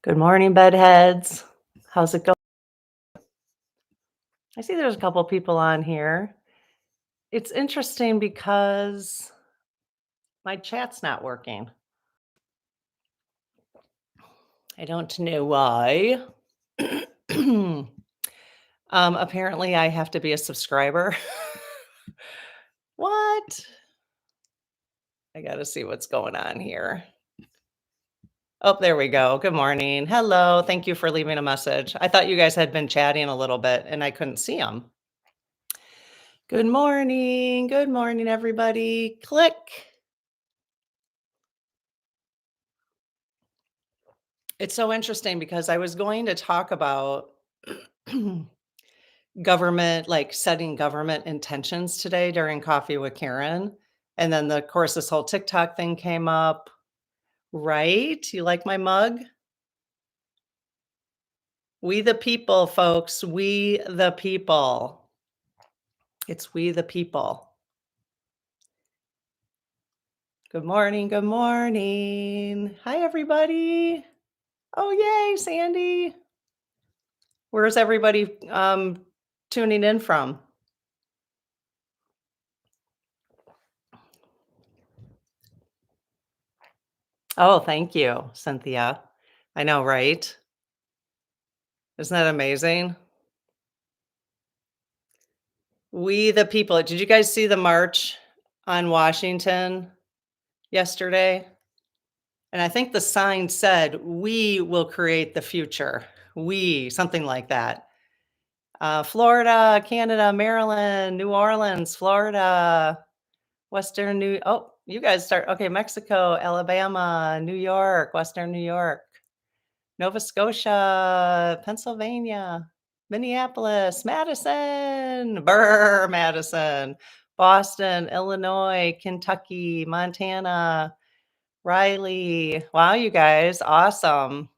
Good morning, bedheads. How's it going? I see there's a couple people on here. It's interesting because my chat's not working. I don't know why. Apparently I have to be a subscriber. What? I got to see what's going on here. Oh, there we go. Good morning. Hello. Thank you for leaving a message. I thought you guys had been chatting a little bit and I couldn't see them. Good morning. Good morning, everybody. Click. It's so interesting because I was going to talk about government, like setting government intentions today during Coffee with Karen. And then, of course, this whole TikTok thing came up, right? You like my mug? We the people, folks. We the people. It's we the people. Good morning. Good morning. Hi, everybody. Oh, yay, Sandy. Where's everybody tuning in from? Oh, thank you, Cynthia. I know, right? Isn't that amazing? We the people. Did you guys see the march on Washington yesterday? And I think the sign said, "We will create the future." We, something like that. Florida, Canada, Maryland, New Orleans, Florida, Western New. Oh, you guys start. Okay, Mexico, Alabama, New York, Western New York, Nova Scotia, Pennsylvania, Minneapolis, Madison, Burr, Madison, Boston, Illinois, Kentucky, Montana, Riley. Wow, you guys, awesome.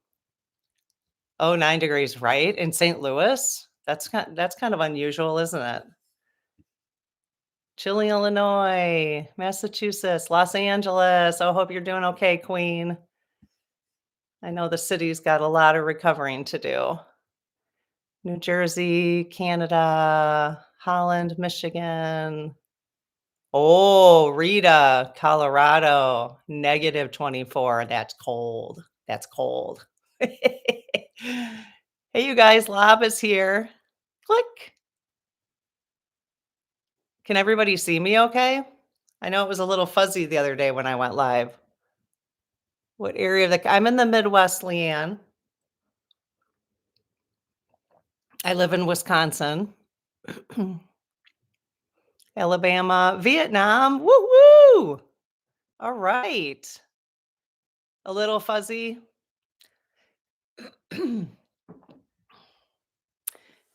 Oh, 9 degrees, right? In St. Louis? That's kind of unusual, isn't it? Chile, Illinois, Massachusetts, Los Angeles. Oh, hope you're doing okay, Queen. I know the city's got a lot of recovering to do. New Jersey, Canada, Holland, Michigan. Oh, Rita, Colorado, -24. That's cold. That's cold. Hey, you guys, Lob is here. Click. Can everybody see me okay? I know it was a little fuzzy the other day when I went live. What area of I'm in the Midwest, Leanne. I live in Wisconsin. Alabama, Vietnam. Woo woo. All right. A little fuzzy.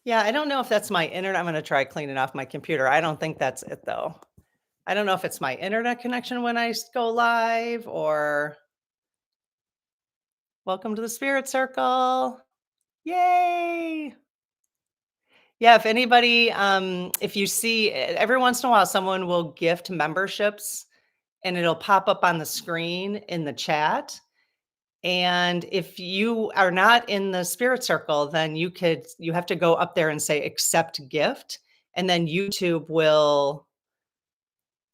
Yeah, I don't know if that's my internet. I'm going to try cleaning off my computer. I don't think that's it, though. I don't know if it's my internet connection when I go live or welcome to the spirit circle. Yay. Yeah, if anybody, if you see every once in a while, someone will gift memberships and it'll pop up on the screen in the chat. And if you are not in the spirit circle, then you have to go up there and say accept gift. And then YouTube will,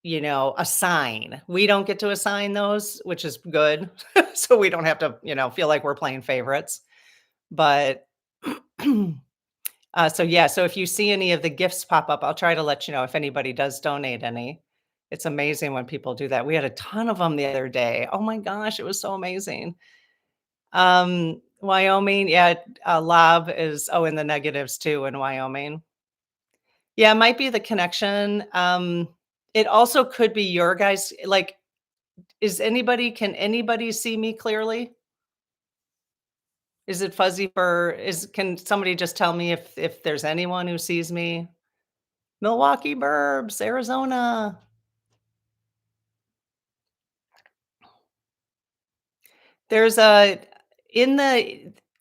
assign. We don't get to assign those, which is good. So we don't have to, feel like we're playing favorites. But so yeah, so if you see any of the gifts pop up, I'll try to let you know if anybody does donate any. It's amazing when people do that. We had a ton of them the other day. Oh my gosh, it was so amazing. Wyoming, yeah, Lob is in the negatives too in Wyoming. Yeah, it might be the connection. It also could be your guys. Like, can anybody see me clearly? Is it fuzzy can somebody just tell me if there's anyone who sees me? Milwaukee Burbs, Arizona. There's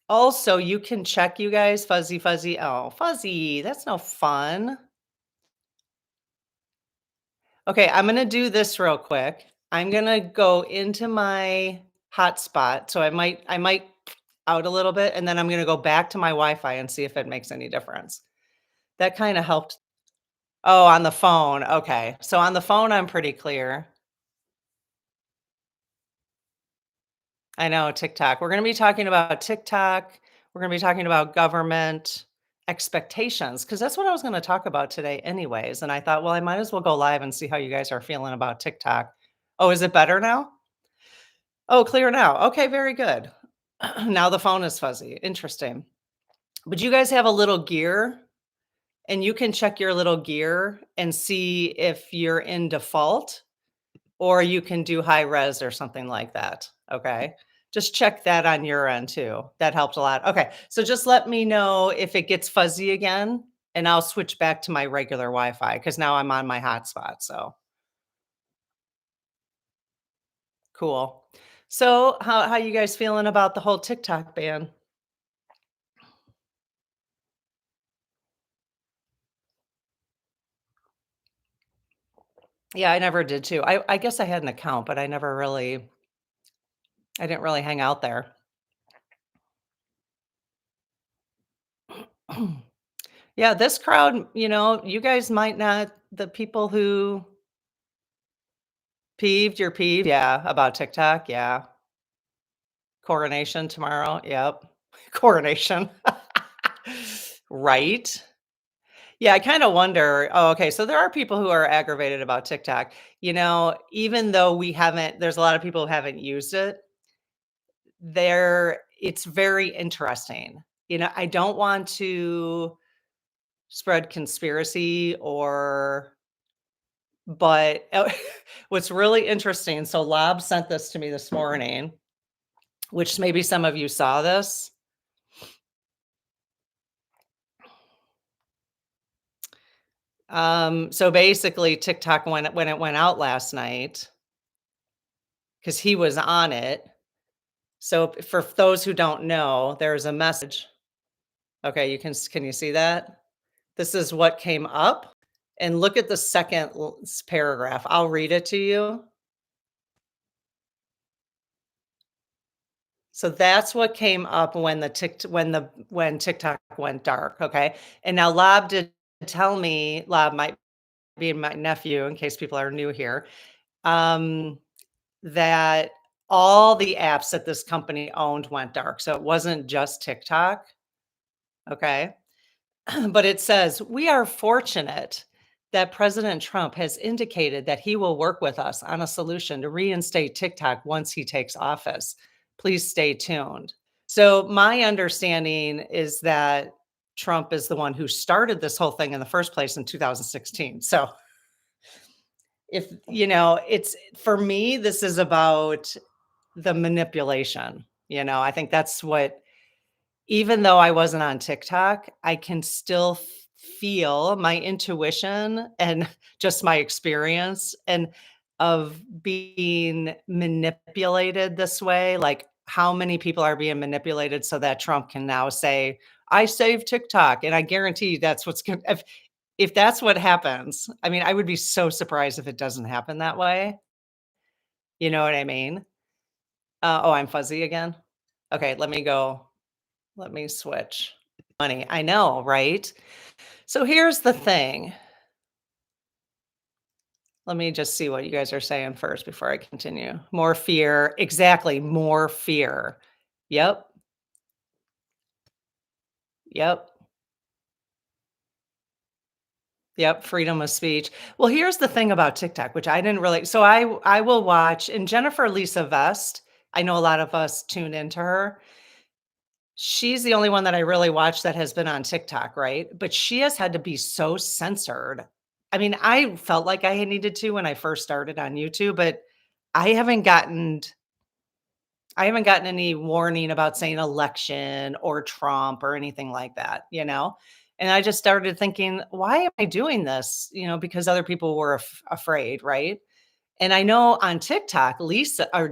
also you can check, you guys, fuzzy. Oh, fuzzy, that's no fun. Okay, I'm gonna do this real quick. I'm gonna go into my hotspot. So I might out a little bit, and then I'm gonna go back to my Wi-Fi and see if it makes any difference. That kinda helped. Oh, on the phone, okay. So on the phone, I'm pretty clear. I know, TikTok. We're gonna be talking about TikTok. We're gonna be talking about government expectations, because that's what I was gonna talk about today anyways, and I thought, well, I might as well go live and see how you guys are feeling about TikTok. Oh, is it better now? Oh, clear now. Okay, very good. Now the phone is fuzzy. Interesting. But you guys have a little gear, and you can check your little gear and see if you're in default, or you can do high res or something like that. Okay. Just check that on your end too. That helped a lot. Okay. So just let me know if it gets fuzzy again, and I'll switch back to my regular Wi Fi because now I'm on my hotspot. So cool. So how you guys feeling about the whole TikTok ban? Yeah, I never did too. I guess I had an account, but I didn't really hang out there. Yeah, this crowd, you guys might not, the people who peeved, you're peeved, yeah, about TikTok, yeah. Coronation tomorrow, yep. Coronation. Right? Yeah, I kinda wonder, oh, okay, so there are people who are aggravated about TikTok. Even though we haven't, there's a lot of people who haven't used it, it's very interesting. I don't want to spread conspiracy but what's really interesting, so Lob sent this to me this morning, which maybe some of you saw this. So basically TikTok when it went out last night, because he was on it. So for those who don't know, there's a message. Okay, can you see that? This is what came up. And look at the second paragraph. I'll read it to you. So that's what came up when TikTok went dark, okay? And now Lob did tell me, Lob might be my nephew in case people are new here, um, that all the apps that this company owned went dark. So it wasn't just TikTok, okay? But it says, "We are fortunate that President Trump has indicated that he will work with us on a solution to reinstate TikTok once he takes office. Please stay tuned." So my understanding is that Trump is the one who started this whole thing in the first place in 2016. So if, it's for me, this is about the manipulation. I think that's what, even though I wasn't on TikTok, I can still feel my intuition and just my experience and of being manipulated this way. Like, how many people are being manipulated so that Trump can now say, "I saved TikTok," and I guarantee that's what's going. If that's what happens, I mean, I would be so surprised if it doesn't happen that way. You know what I mean? Oh, I'm fuzzy again. Okay, let me go. Let me switch. Money. I know, right? So here's the thing. Let me just see what you guys are saying first before I continue. More fear. Exactly. More fear. Yep. Yep. Yep. Freedom of speech. Well, here's the thing about TikTok, which I didn't really. So I will watch, and Jennifer Lisa Vest. I know a lot of us tune into her. She's the only one that I really watch that has been on TikTok, right? But she has had to be so censored. I mean, I felt like I had needed to when I first started on YouTube, but I haven't gotten I haven't gotten any warning about saying election or Trump or anything like that. And I just started thinking, why am I doing this? Because other people were afraid, right? And I know on TikTok,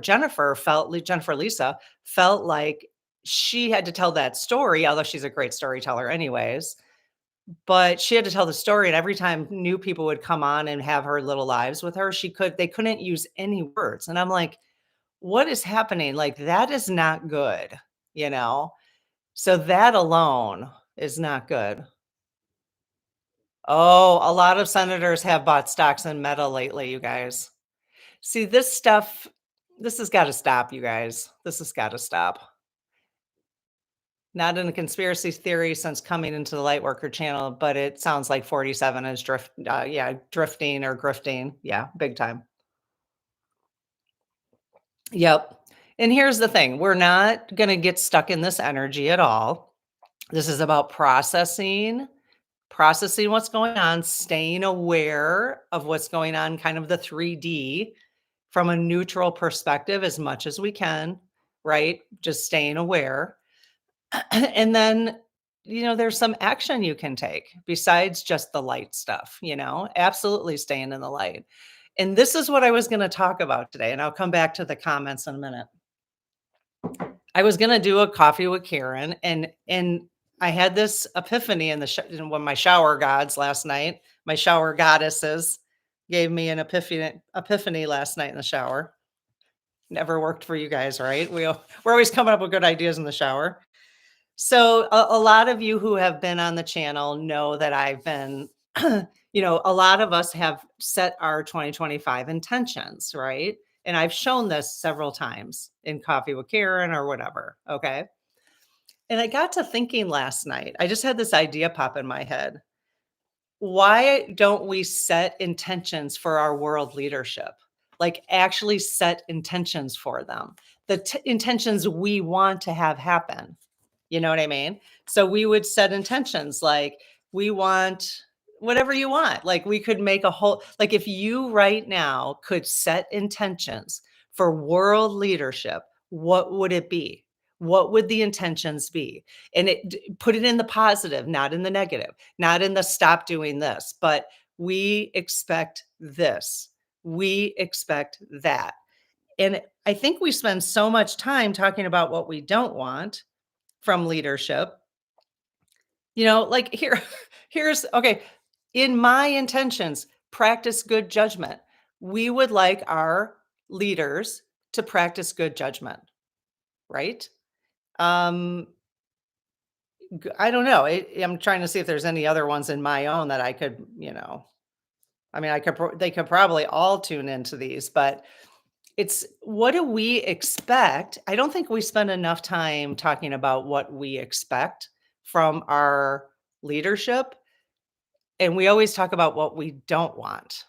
Jennifer Lisa felt like she had to tell that story, although she's a great storyteller anyways. But she had to tell the story, and every time new people would come on and have her little lives with her, they couldn't use any words. And I'm like, what is happening? Like, that is not good. you know? So that alone is not good. Oh, a lot of senators have bought stocks in Meta lately, you guys. See, this stuff, this has got to stop, you guys. This has got to stop. Not in a conspiracy theory since coming into the Lightworker channel, but it sounds like 47 is drifting or grifting. Yeah, big time. Yep. And here's the thing, we're not going to get stuck in this energy at all. This is about processing what's going on, staying aware of what's going on, kind of the 3D from a neutral perspective as much as we can, right? Just staying aware. And then, there's some action you can take besides just the light stuff, absolutely staying in the light. And this is what I was going to talk about today. And I'll come back to the comments in a minute. I was going to do a coffee with Karen, and I had this epiphany in one of my shower gods last night. My shower goddesses gave me an epiphany last night in the shower. Never worked for you guys, right? We're always coming up with good ideas in the shower. So a lot of you who have been on the channel know that I've been, a lot of us have set our 2025 intentions, right? And I've shown this several times in Coffee with Karen or whatever. Okay. And I got to thinking last night, I just had this idea pop in my head. Why don't we set intentions for our world leadership? Like actually set intentions for them, the intentions we want to have happen. You know what I mean? So we would set intentions like we want whatever you want. Like we could make a whole, like if you right now could set intentions for world leadership, what would it be? What would the intentions be? And put it in the positive, not in the negative, not in the stop doing this, but we expect this. We expect that. And I think we spend so much time talking about what we don't want from leadership. Like here's okay. In my intentions, practice good judgment. We would like our leaders to practice good judgment, right? Um, I don't know. I'm trying to see if there's any other ones in my own that I could, I mean, they could probably all tune into these, but it's what do we expect? I don't think we spend enough time talking about what we expect from our leadership. And we always talk about what we don't want.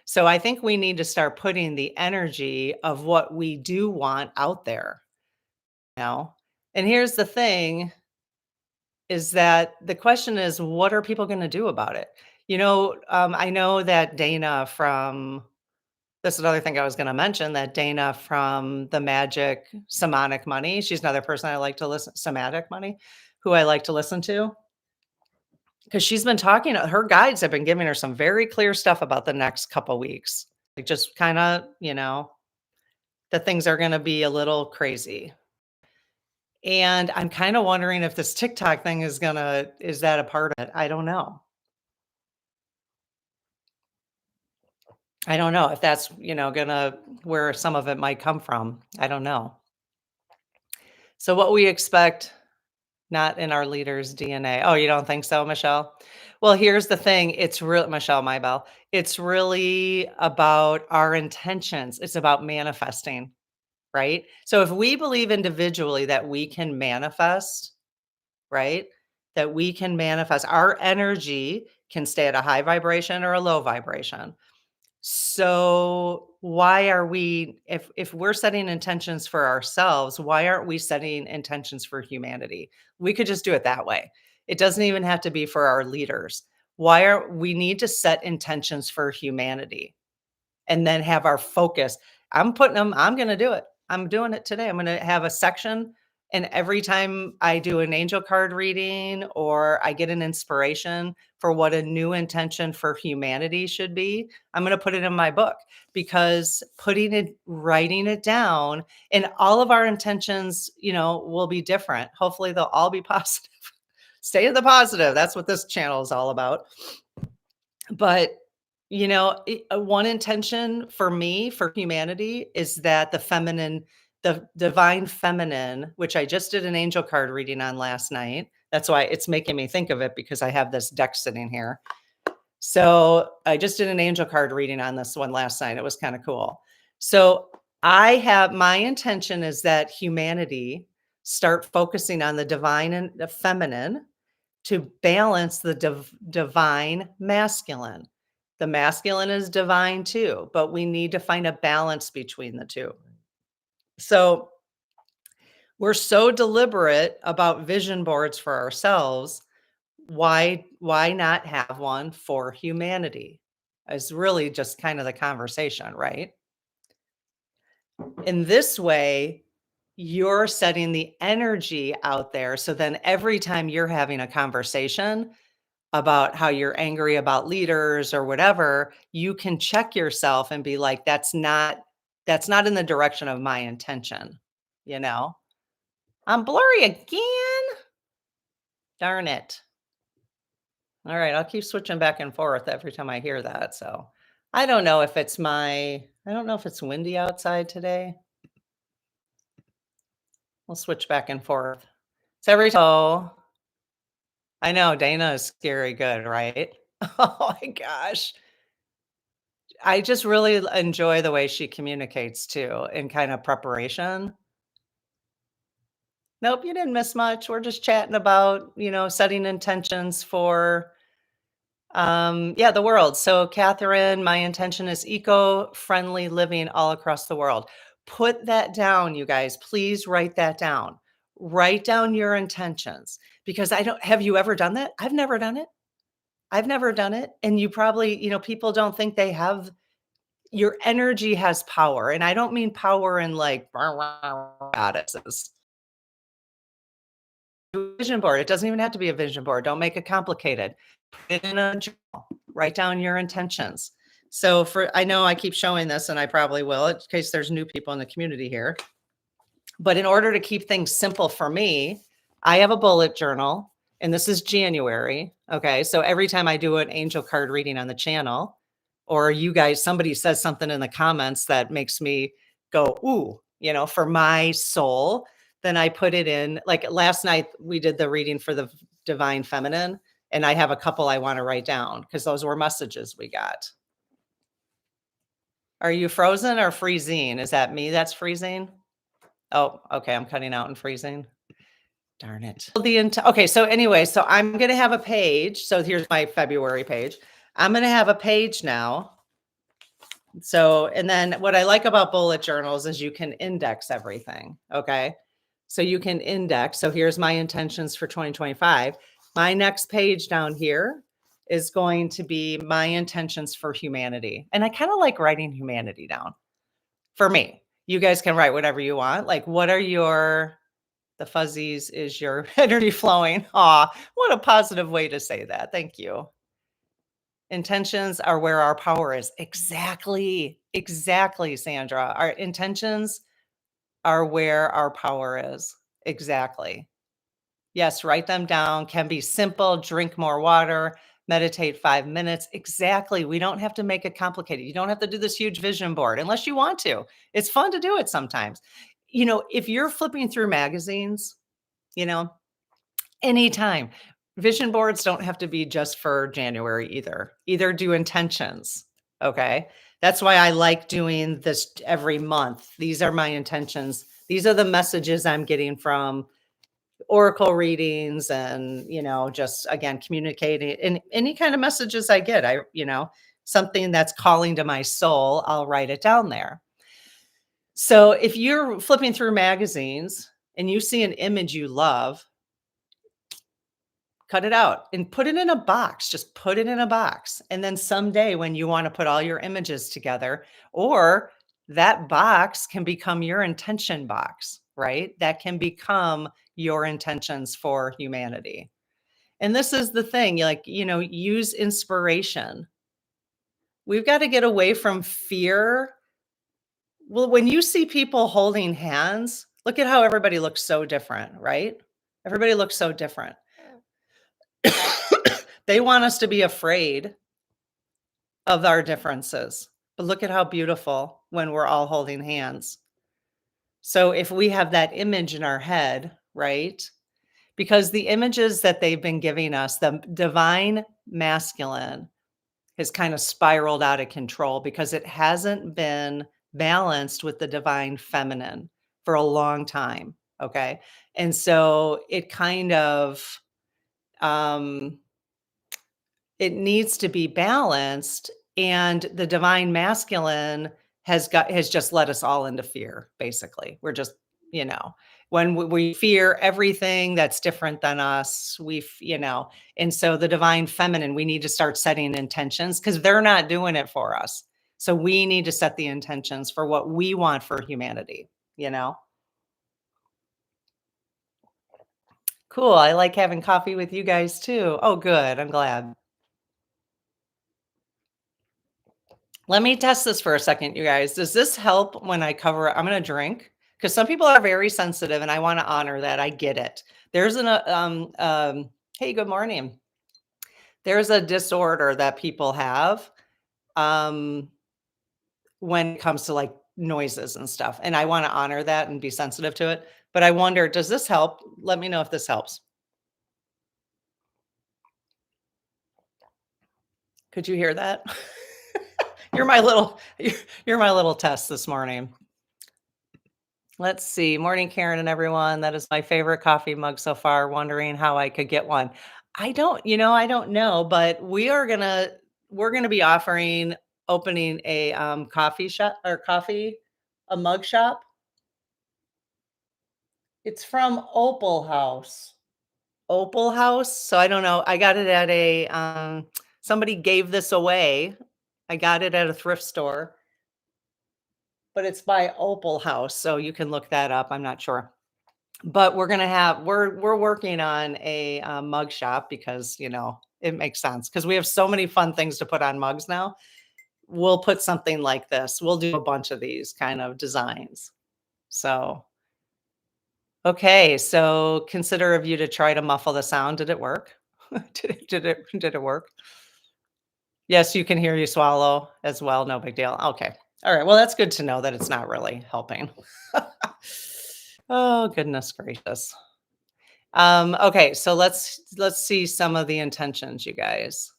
So I think we need to start putting the energy of what we do want out there. You know? And here's the thing is that the question is, what are people going to do about it? I know that Dana from That's another thing I was gonna mention, that Dana from the Magic Somatic Money, she's another person I like to listen Somatic Money, who I like to listen to, because she's been talking her guides have been giving her some very clear stuff about the next couple weeks. Like, just kinda, that things are gonna be a little crazy. And I'm kinda wondering if this TikTok thing is that a part of it? I don't know. I don't know if that's, gonna where some of it might come from. I don't know. So what we expect, not in our leader's DNA. Oh, you don't think so, Michelle? Well, here's the thing. It's real, Michelle Maybell. It's really about our intentions. It's about manifesting, right? So if we believe individually that we can manifest, right? That we can manifest, our energy can stay at a high vibration or a low vibration. So why are we if we're setting intentions for ourselves, why aren't we setting intentions for humanity? We could just do it that way. It doesn't even have to be for our leaders. Why are we need to set intentions for humanity? And then have our focus. I'm going to do it. I'm doing it today. I'm going to have a section. And every time I do an angel card reading or I get an inspiration for what a new intention for humanity should be, I'm going to put it in my book, because writing it down, and all of our intentions, will be different. Hopefully they'll all be positive. Stay in the positive. That's what this channel is all about. But, one intention for me, for humanity, is that the feminine the divine feminine, which I just did an angel card reading on last night. That's why it's making me think of it, because I have this deck sitting here. So I just did an angel card reading on this one last night. It was kind of cool. So my intention is that humanity start focusing on the divine and the feminine to balance the divine masculine. The masculine is divine too, but we need to find a balance between the two. So we're so deliberate about vision boards for ourselves. Why not have one for humanity? Is really just kind of the conversation, right? In this way, you're setting the energy out there. So then every time you're having a conversation about how you're angry about leaders or whatever, you can check yourself and be like, that's not in the direction of my intention, you know? I'm blurry again. Darn it. All right, I'll keep switching back and forth every time I hear that. So I don't know if it's windy outside today. We'll switch back and forth. So I know Dana is scary good, right? Oh my gosh. I just really enjoy the way she communicates too, in kind of preparation. Nope, you didn't miss much. We're just chatting about, setting intentions for yeah, the world. So, Catherine, my intention is eco-friendly living all across the world. Put that down, you guys. Please write that down. Write down your intentions, because have you ever done that? I've never done it. I've never done it. And you probably, people don't think they have. Your energy has power. And I don't mean power in like goddesses. Vision board. It doesn't even have to be a vision board. Don't make it complicated. Put it in a journal. Write down your intentions. So I know I keep showing this, and I probably will in case there's new people in the community here. But in order to keep things simple for me, I have a bullet journal, and this is January. Okay. So every time I do an angel card reading on the channel, or somebody says something in the comments that makes me go, ooh, for my soul, then I put it in. Like last night, we did the reading for the divine feminine, and I have a couple I want to write down because those were messages we got. Are you frozen or freezing? Is that me that's freezing? Oh, okay. I'm cutting out and freezing. Darn it. Okay. So anyway, so I'm going to have a page. So here's my February page. I'm going to have a page now. So, and then what I like about bullet journals is you can index everything. Okay. So you can index. So here's my intentions for 2025. My next page down here is going to be my intentions for humanity. And I kind of like writing humanity down for me. You guys can write whatever you want. Like, the fuzzies is your energy flowing? Aw, what a positive way to say that. Thank you. Intentions are where our power is. Exactly, Sandra. Our intentions are where our power is. Exactly. Yes, write them down. Can be simple. Drink more water. Meditate 5 minutes. Exactly. We don't have to make it complicated. You don't have to do this huge vision board unless you want to. It's fun to do it sometimes. If you're flipping through magazines, anytime. Vision boards don't have to be just for January either. Either do intentions. Okay. That's why I like doing this every month. These are my intentions. These are the messages I'm getting from oracle readings and, just again, communicating and any kind of messages I get. Something that's calling to my soul, I'll write it down there. So if you're flipping through magazines and you see an image you love, cut it out and put it in a box. Just put it in a box. And then someday when you want to put all your images together, or that box can become your intention box, right? That can become your intentions for humanity. And this is the thing, use inspiration. We've got to get away from fear. Well, when you see people holding hands, look at how everybody looks so different, right? Everybody looks so different. They want us to be afraid of our differences. But look at how beautiful when we're all holding hands. So if we have that image in our head, right? Because the images that they've been giving us, the divine masculine has kind of spiraled out of control because it hasn't been balanced with the divine feminine for a long time. Okay. And so it kind of, um, it needs to be balanced, and the divine masculine has just led us all into fear, basically. We're just, you know, when we fear everything that's different than us, and so the divine feminine, we need to start setting intentions because they're not doing it for us. So we need to set the intentions for what we want for humanity, you know? Cool. I like having coffee with you guys too. Oh, good. I'm glad. Let me test this for a second, you guys. Does this help when I cover I'm gonna drink? Because some people are very sensitive, and I wanna honor that, I get it. There's hey, good morning. There's a disorder that people have, um, when it comes to, like, noises and stuff, and I wanna honor that and be sensitive to it, but I wonder, does this help? Let me know if this helps. Could you hear that? You're my little you're my little test this morning. Let's see. Morning, Karen and everyone. That is my favorite coffee mug so far. Wondering how I could get one. I don't know, but we're gonna be opening a coffee shop or a mug shop. It's from Opal House. Opal House. So I don't know. I got it at a somebody gave this away. I got it at a thrift store, but it's by Opal House. So you can look that up. I'm not sure. But we're working on a, mug shop because, it makes sense because we have so many fun things to put on mugs now. We'll put something like this. We'll do a bunch of these kind of designs. So, okay, so consider of you to try to muffle the sound. Did it work? Did it work? Yes, you can hear you swallow as well. No big deal. Okay. All right. Well, that's good to know that it's not really helping. Oh, goodness gracious. Okay, so let's see some of the intentions, you guys.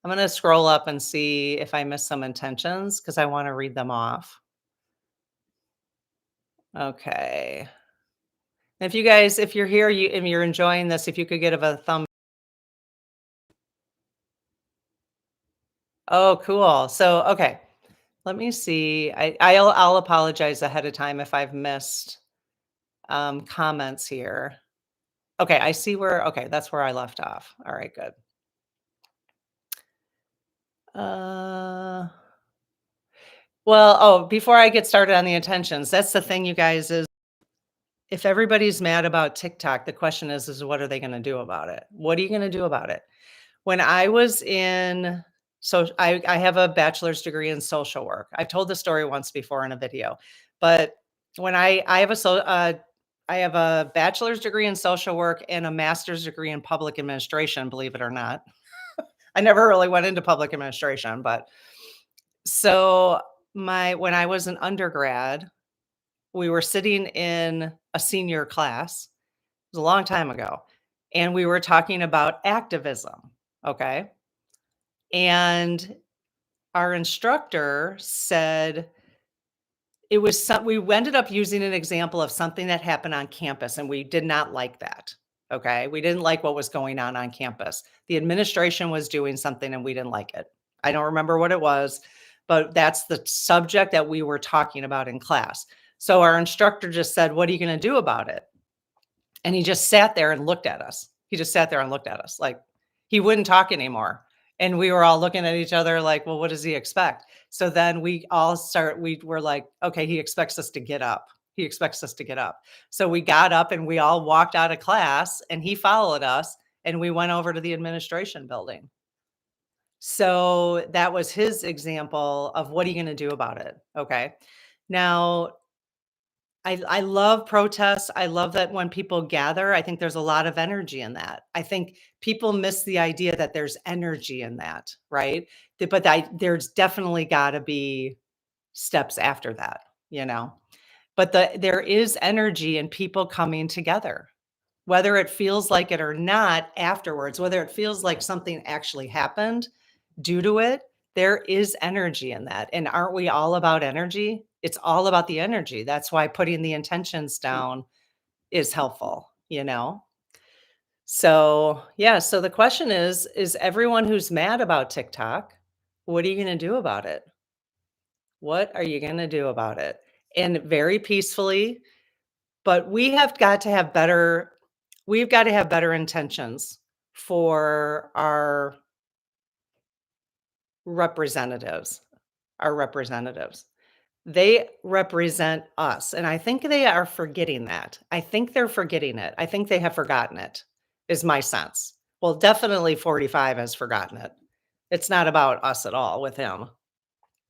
I'm gonna scroll up and see if I missed some intentions because I want to read them off. Okay. If you're here, and you're enjoying this, if you could give a thumb. Oh, cool. So, okay, let me see. I'll apologize ahead of time if I've missed comments here. Okay, I see where. Okay, that's where I left off. All right, good. Uh, before I get started on the intentions, that's the thing, you guys, is if everybody's mad about TikTok, the question is what are they gonna do about it? What are you gonna do about it? When I was in I have a bachelor's degree in social work. I've told the story once before in a video, but when I have a bachelor's degree in social work and a master's degree in public administration, believe it or not. I never really went into public administration, but so my when I was an undergrad, we were sitting in a senior class. It was a long time ago, and we were talking about activism, okay? And our instructor said we ended up using an example of something that happened on campus, and we did not like that, okay? We didn't like what was going on campus. The administration was doing something, and we didn't like it. I don't remember what it was, but that's the subject that we were talking about in class. So our instructor just said, "What are you gonna do about it?" And he just sat there and looked at us. He just sat there and looked at us, like, he wouldn't talk anymore, and we were all looking at each other like, "Well, what does he expect?" So then we were like, "Okay, he expects us to get up. He expects us to get up." So we got up and we all walked out of class, and he followed us, and we went over to the administration building. So that was his example of what are you gonna do about it, okay? Now, I love protests. I love that when people gather, I think there's a lot of energy in that. I think people miss the idea that there's energy in that, right? There's definitely got to be steps after that, you know? But there is energy in people coming together, whether it feels like it or not afterwards, whether it feels like something actually happened due to it, there is energy in that. And aren't we all about energy? It's all about the energy. That's why putting the intentions down is helpful, you know? So, yeah, so the question is everyone who's mad about TikTok, what are you going to do about it? What are you going to do about it? And very peacefully, but we've got to have better intentions for representatives, our representatives. They represent us, and I think they are forgetting that. I think they're forgetting it. I think they have forgotten it, is my sense. Well, definitely 45 has forgotten it. It's not about us at all with him,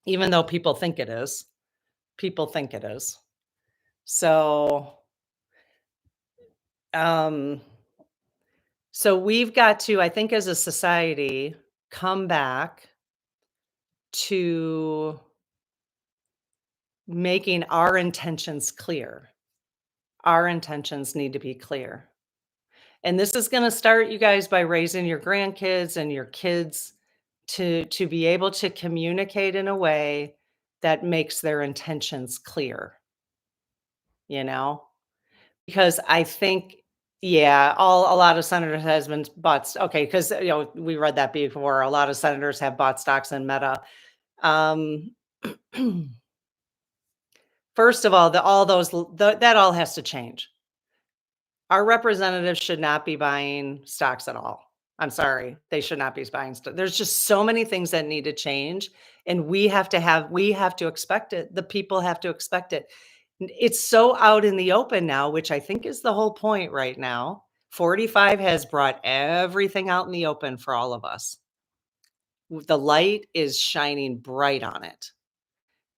even though people think it is. People think it is. So, um, so we've got to, I think, as a society, come back to making our intentions clear. Our intentions need to be clear. And this is gonna start, you guys, by raising your grandkids and your kids to be able to communicate in a way that makes their intentions clear, you know? Because I think yeah, a lot of senators has been bought okay, because we read that before. A lot of senators have bought stocks in Meta. Um, first of all, that all has to change. Our representatives should not be buying stocks at all. I'm sorry, they should not be buying stock. There's just so many things that need to change, and we have to expect it. The people have to expect it. It's so out in the open now, which I think is the whole point right now. 45 has brought everything out in the open for all of us. The light is shining bright on it.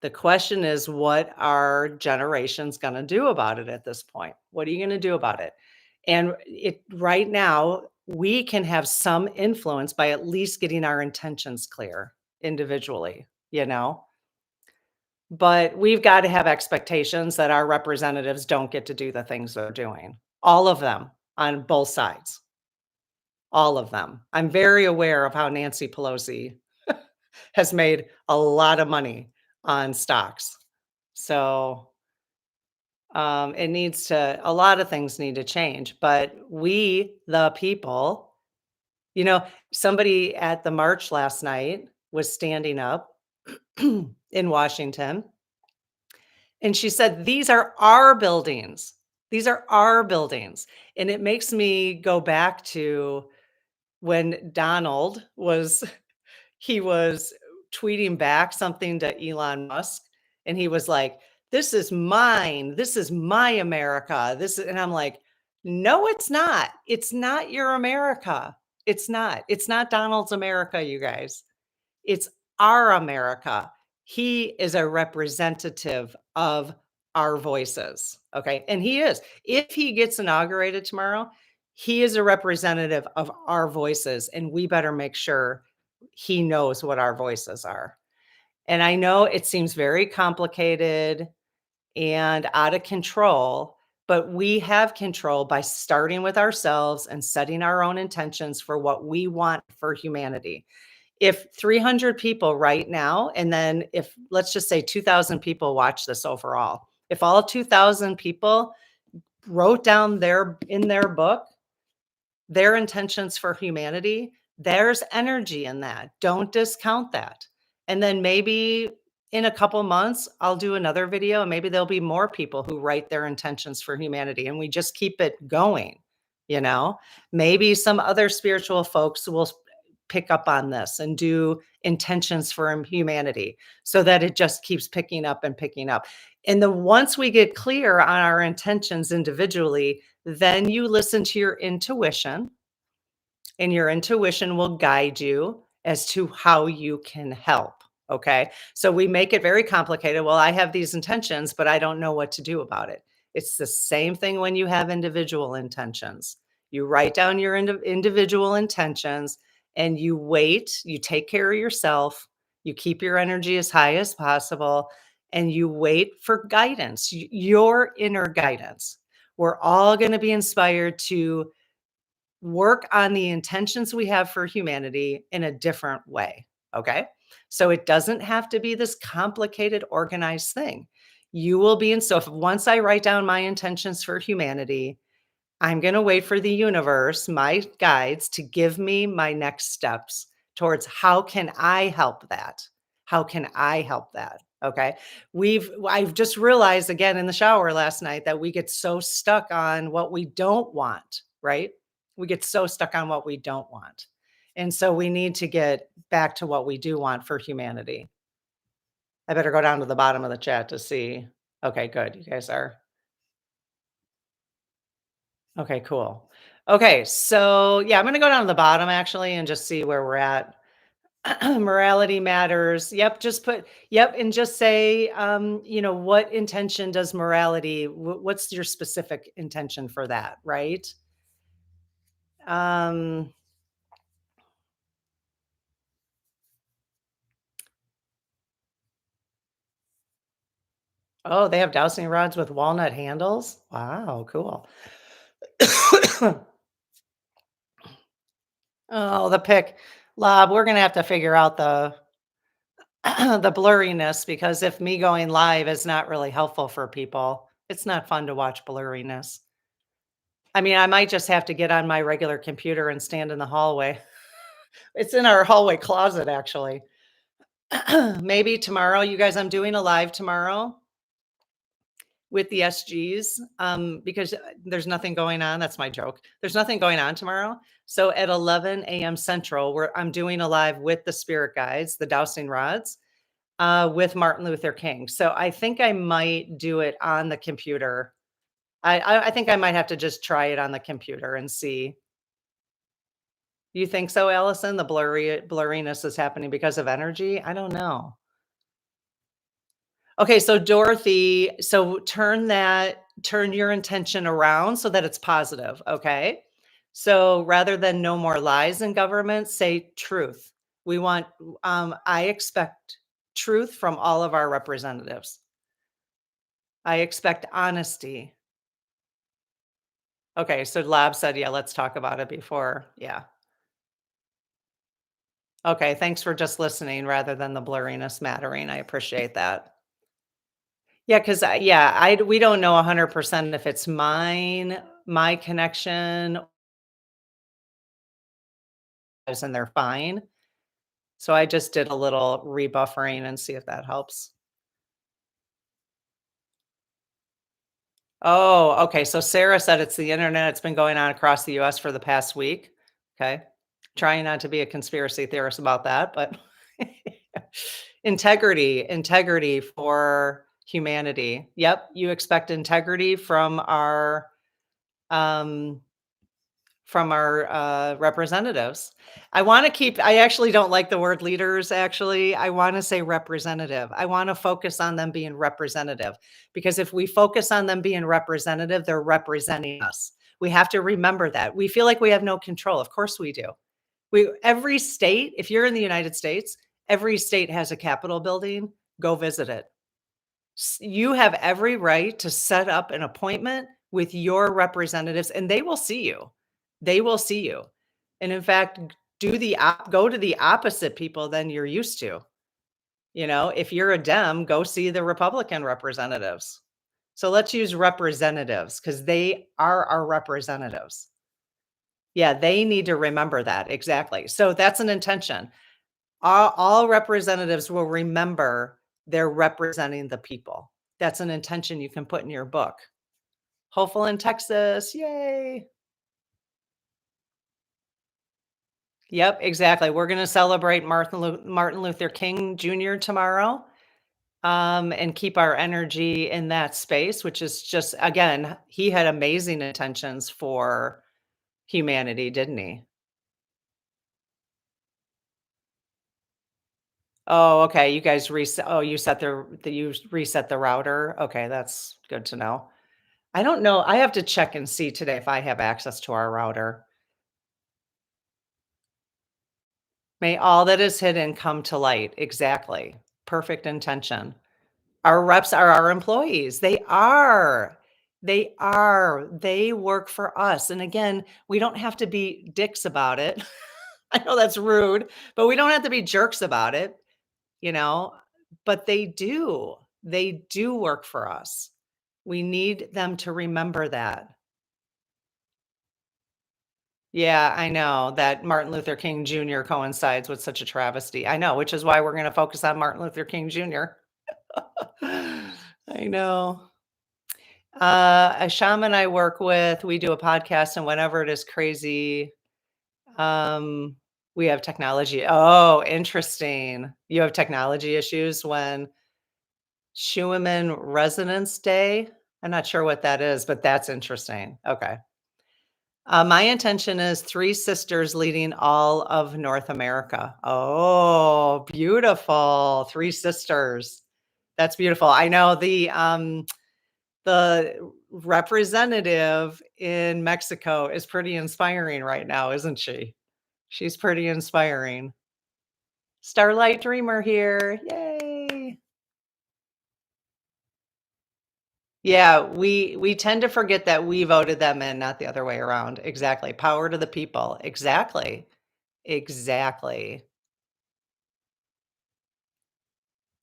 The question is, what are generations going to do about it at this point? What are you going to do about it? And it right now, we can have some influence by at least getting our intentions clear individually, you know? But we've got to have expectations that our representatives don't get to do the things they're doing. All of them on both sides. All of them. I'm very aware of how Nancy Pelosi has made a lot of money on stocks. So, a lot of things need to change, but we, the people, you know, somebody at the march last night was standing up in Washington, and she said, "These are our buildings. These are our buildings." And it makes me go back to when Donald was he was tweeting back something to Elon Musk, and he was like, "This is mine. This is my America. This is," and I'm like, "No, it's not. It's not your America. It's not. It's not Donald's America, you guys. It's our America. He is a representative of our voices." Okay. And he is. If he gets inaugurated tomorrow, he is a representative of our voices, and we better make sure he knows what our voices are. And I know it seems very complicated and out of control, but we have control by starting with ourselves and setting our own intentions for what we want for humanity. If 300 people right now, and then if let's just say 2,000 people watch this overall, if all 2,000 people wrote down in their book their intentions for humanity, there's energy in that. Don't discount that. And then maybe in a couple months, I'll do another video and maybe there'll be more people who write their intentions for humanity and we just keep it going, you know? Maybe some other spiritual folks will pick up on this and do intentions for humanity so that it just keeps picking up and picking up. And once we get clear on our intentions individually, then you listen to your intuition, and your intuition will guide you as to how you can help. Okay. So we make it very complicated. Well, I have these intentions, but I don't know what to do about it. It's the same thing when you have individual intentions. You write down your individual intentions and you wait, you take care of yourself, you keep your energy as high as possible, and you wait for guidance, your inner guidance. We're all going to be inspired to work on the intentions we have for humanity in a different way. Okay. So it doesn't have to be this complicated, organized thing. You will be in. So if once I write down my intentions for humanity, I'm going to wait for the universe, my guides, to give me my next steps towards how can I help that? How can I help that? Okay. I've just realized again in the shower last night that we get so stuck on what we don't want, right? We get so stuck on what we don't want. And so we need to get back to what we do want for humanity. I better go down to the bottom of the chat to see. Okay, good. You guys are okay, cool. Okay, so yeah, I'm gonna go down to the bottom actually and just see where we're at. Morality matters. Yep, just put yep, and just say, what intention does morality? What's your specific intention for that, right? Um, oh, they have dowsing rods with walnut handles. Wow, cool. Oh, the pick, Lob. We're gonna have to figure out the the blurriness because if me going live is not really helpful for people, it's not fun to watch blurriness. I mean, I might just have to get on my regular computer and stand in the hallway. It's in our hallway closet, actually. Maybe tomorrow, you guys, I'm doing a live tomorrow with the SGs because there's nothing going on. That's my joke. There's nothing going on tomorrow. So at 11 a.m. Central, where I'm doing a live with the spirit guides, the dowsing rods, with Martin Luther King. So I think I might do it on the computer. I think I might have to just try it on the computer and see. You think so, Allison? The blurriness is happening because of energy? I don't know. Okay, so Dorothy, so turn your intention around so that it's positive, okay? So rather than no more lies in government, say truth. We want I expect truth from all of our representatives. I expect honesty. Okay, so Lab said, yeah, let's talk about it before. Yeah. Okay, thanks for just listening rather than the blurriness mattering. I appreciate that. Yeah, because yeah, I we don't know 100% if it's mine, my connection, and they're fine. So I just did a little rebuffering and see if that helps. Oh, okay. So Sarah said it's the internet. It's been going on across the US for the past week. Okay. Trying not to be a conspiracy theorist about that, but integrity for humanity. Yep. You expect integrity um, from our representatives. I actually don't like the word leaders, actually. I want to say representative. I want to focus on them being representative because if we focus on them being representative, they're representing us. We have to remember that. We feel like we have no control. Of course we do. Every state, if you're in the United States, every state has a Capitol building. Go visit it. You have every right to set up an appointment with your representatives and they will see you. They will see you. And in fact, go to the opposite people than you're used to. If you're a Dem, go see the Republican representatives. So let's use representatives because they are our representatives. Yeah, they need to remember that. Exactly. So that's an intention. All representatives will remember they're representing the people. That's an intention you can put in your book. Hopeful in Texas, yay. Yep, exactly. We're gonna celebrate Martin Luther King Jr. tomorrow, and keep our energy in that space, which is just again, he had amazing intentions for humanity, didn't he? Oh, okay, you guys reset you reset the router? Okay, that's good to know. I don't know. I have to check and see today if I have access to our router. May all that is hidden come to light. Exactly. Perfect intention. Our reps are our employees. They are. They are. They work for us. And again, we don't have to be dicks about it. I know that's rude, but we don't have to be jerks about it, you know, but they do. They do work for us. We need them to remember that. Yeah, I know that Martin Luther King Jr. coincides with such a travesty. I know, which is why we're going to focus on Martin Luther King Jr. I know. A shaman I work with, we do a podcast, and whenever it is crazy, um, we have technology. Oh, interesting. You have technology issues when Schumann Resonance Day? I'm not sure what that is, but that's interesting. Okay. My intention is 3 sisters leading all of North America. Oh, beautiful. 3 sisters. That's beautiful. I know the representative in Mexico is pretty inspiring right now, isn't she? She's pretty inspiring. Starlight Dreamer here. Yay. Yeah, we tend to forget that we voted them in, not the other way around. Exactly. Power to the people. Exactly. Exactly.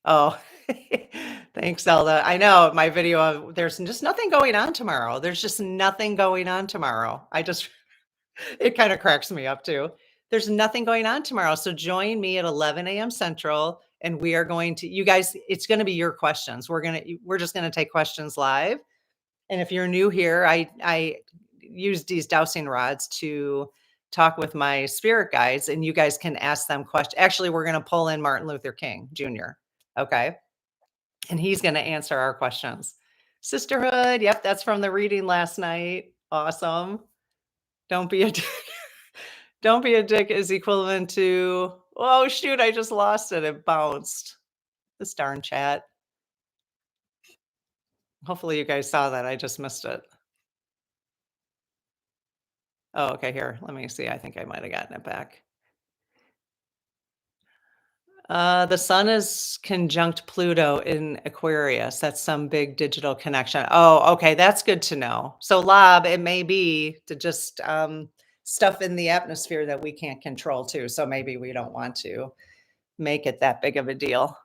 Oh, thanks, Zelda. I know my video of there's just nothing going on tomorrow. There's just nothing going on tomorrow. I just it kind of cracks me up too. There's nothing going on tomorrow. So join me at 11 a.m. Central, and we are going to, you guys, it's going to be your questions. We're just going to take questions live. And if you're new here, I use these dowsing rods to talk with my spirit guides, and you guys can ask them questions. Actually, we're going to pull in Martin Luther King Jr. Okay. And he's going to answer our questions. Sisterhood. Yep. That's from the reading last night. Awesome. Don't be a don't be a dick is equivalent to, oh shoot, I just lost it. It bounced. This darn chat. Hopefully you guys saw that. I just missed it. Oh, okay, here. Let me see. I think I might have gotten it back. The sun is conjunct Pluto in Aquarius. That's some big digital connection. Oh, okay. That's good to know. So, Lob, it may be to just stuff in the atmosphere that we can't control too. So maybe we don't want to make it that big of a deal.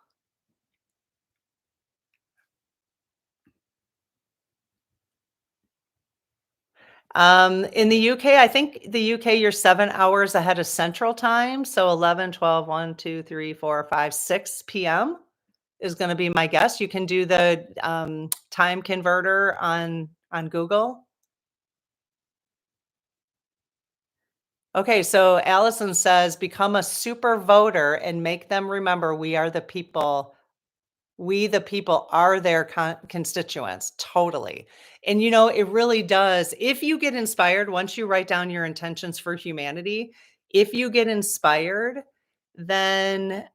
In the UK, I think the UK, you're 7 hours ahead of Central Time, so 11, 12, 1, 2, 3, 4, 5, 6 PM is gonna be my guess. You can do the, time converter on Google. Okay, so Allison says, "Become a super voter and make them remember we are the people. We, the people, are their constituents." Totally. And it really does. If you get inspired, once you write down your intentions for humanity, if you get inspired, then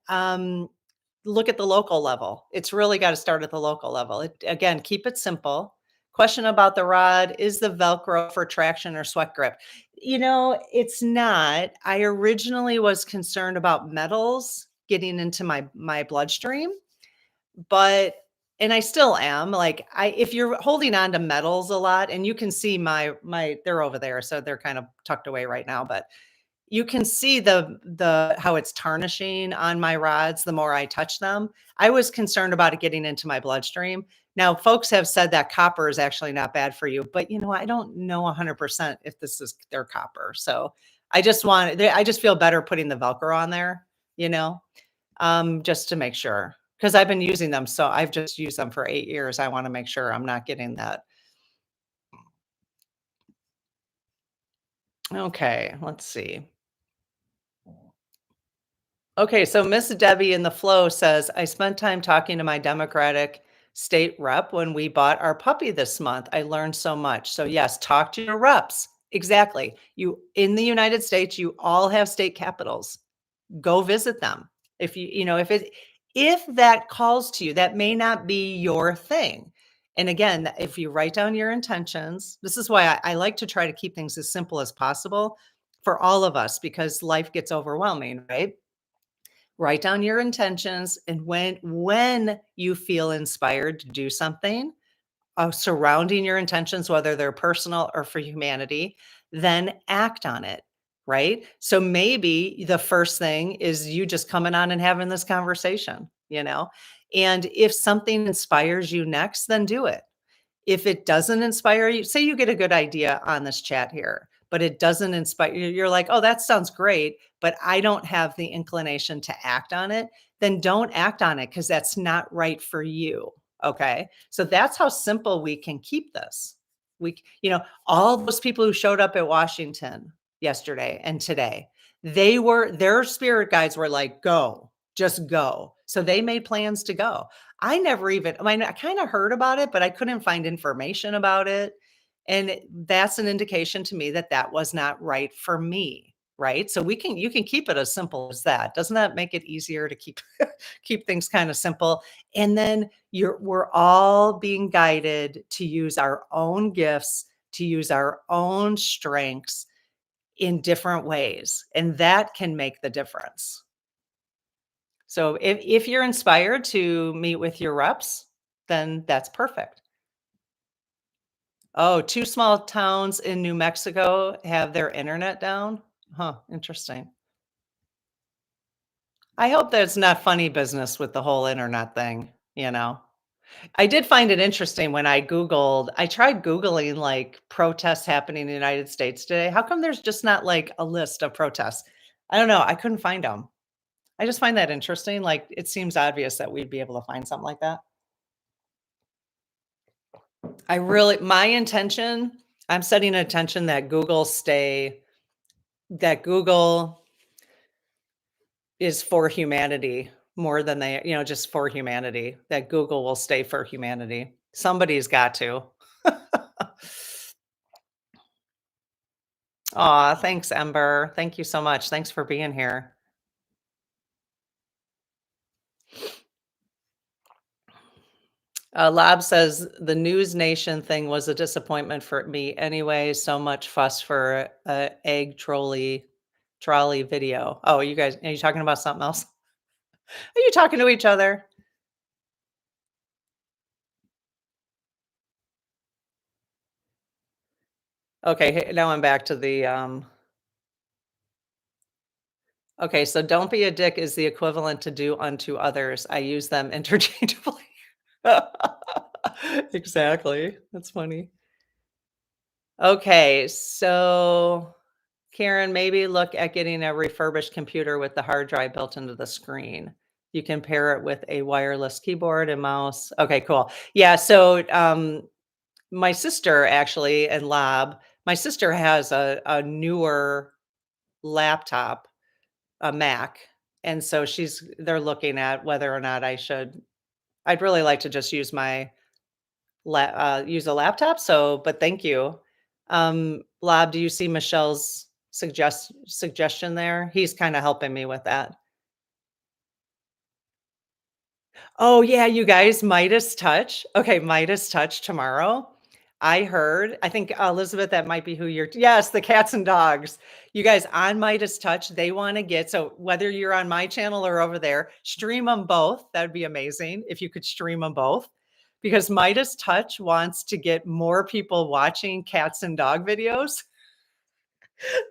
look at the local level. It's really got to start at the local level. Again, keep it simple. Question about the rod: is the Velcro for traction or sweat grip? It's not. I originally was concerned about metals getting into my bloodstream, but and I still am, like, if you're holding on to metals a lot, and you can see my they're over there, so they're kind of tucked away right now, but you can see the how it's tarnishing on my rods the more I touch them. I was concerned about it getting into my bloodstream. Now, folks have said that copper is actually not bad for you, but I don't know 100% if this is their copper. So I just feel better putting the Velcro on there, you know? Just to make sure, because I've been using them. So I've just used them for 8 years. I want to make sure I'm not getting that. Okay, let's see. Okay, so Miss Debbie in the flow says, I spent time talking to my Democratic state rep when we bought our puppy this month. I learned so much. So, yes, talk to your reps. Exactly. You in the United States, you all have state capitals. Go visit them. If if that calls to you, that may not be your thing. And again, if you write down your intentions, this is why I like to try to keep things as simple as possible for all of us, because life gets overwhelming, right? Write down your intentions, and when you feel inspired to do something, surrounding your intentions, whether they're personal or for humanity, then act on it, right? So maybe the first thing is you just coming on and having this conversation, And if something inspires you next, then do it. If it doesn't inspire you, say you get a good idea on this chat here, but it doesn't inspire you, you're like, "Oh, that sounds great, but I don't have the inclination to act on it," then don't act on it because that's not right for you, okay? So that's how simple we can keep this. All those people who showed up at Washington yesterday and today, their spirit guides were like, "Go, just go." So they made plans to go. I kind of heard about it, but I couldn't find information about it. And that's an indication to me that that was not right for me. Right. So you can keep it as simple as that. Doesn't that make it easier to keep, keep things kind of simple? And then we're all being guided to use our own gifts, to use our own strengths in different ways. And that can make the difference. So if you're inspired to meet with your reps, then that's perfect. Oh, 2 small towns in New Mexico have their internet down? Huh, interesting. I hope that it's not funny business with the whole internet thing? I did find it interesting when I tried Googling, like, protests happening in the United States today. How come there's just not, like, a list of protests? I don't know, I couldn't find them. I just find that interesting, like, it seems obvious that we'd be able to find something like that. My intention, I'm setting an intention that Google is for humanity more than just for humanity, that Google will stay for humanity. Somebody's got to. Aw, thanks, Ember. Thank you so much. Thanks for being here. Lab says the News Nation thing was a disappointment for me anyway. So much fuss for a egg trolley video. Oh, are you talking about something else? Are you talking to each other? Okay, now I'm back to okay, so "Don't be a dick" is the equivalent to "do unto others." I use them interchangeably. Exactly. That's funny. Okay, so Karen, maybe look at getting a refurbished computer with the hard drive built into the screen. You can pair it with a wireless keyboard and mouse. Okay, cool. Yeah, so my sister actually and Lab, my sister has a newer laptop, a Mac, and so they're looking at whether or not I'd really like to just use a laptop, but thank you. Lab, do you see Michelle's suggestion there? He's kinda helping me with that. Oh, yeah, you guys, Midas Touch. Okay, Midas Touch tomorrow. I think, Elizabeth, that might be who you're yes, the cats and dogs. You guys, on Midas Touch, they wanna get so whether you're on my channel or over there, stream them both. That'd be amazing if you could stream them both, because Midas Touch wants to get more people watching cats and dog videos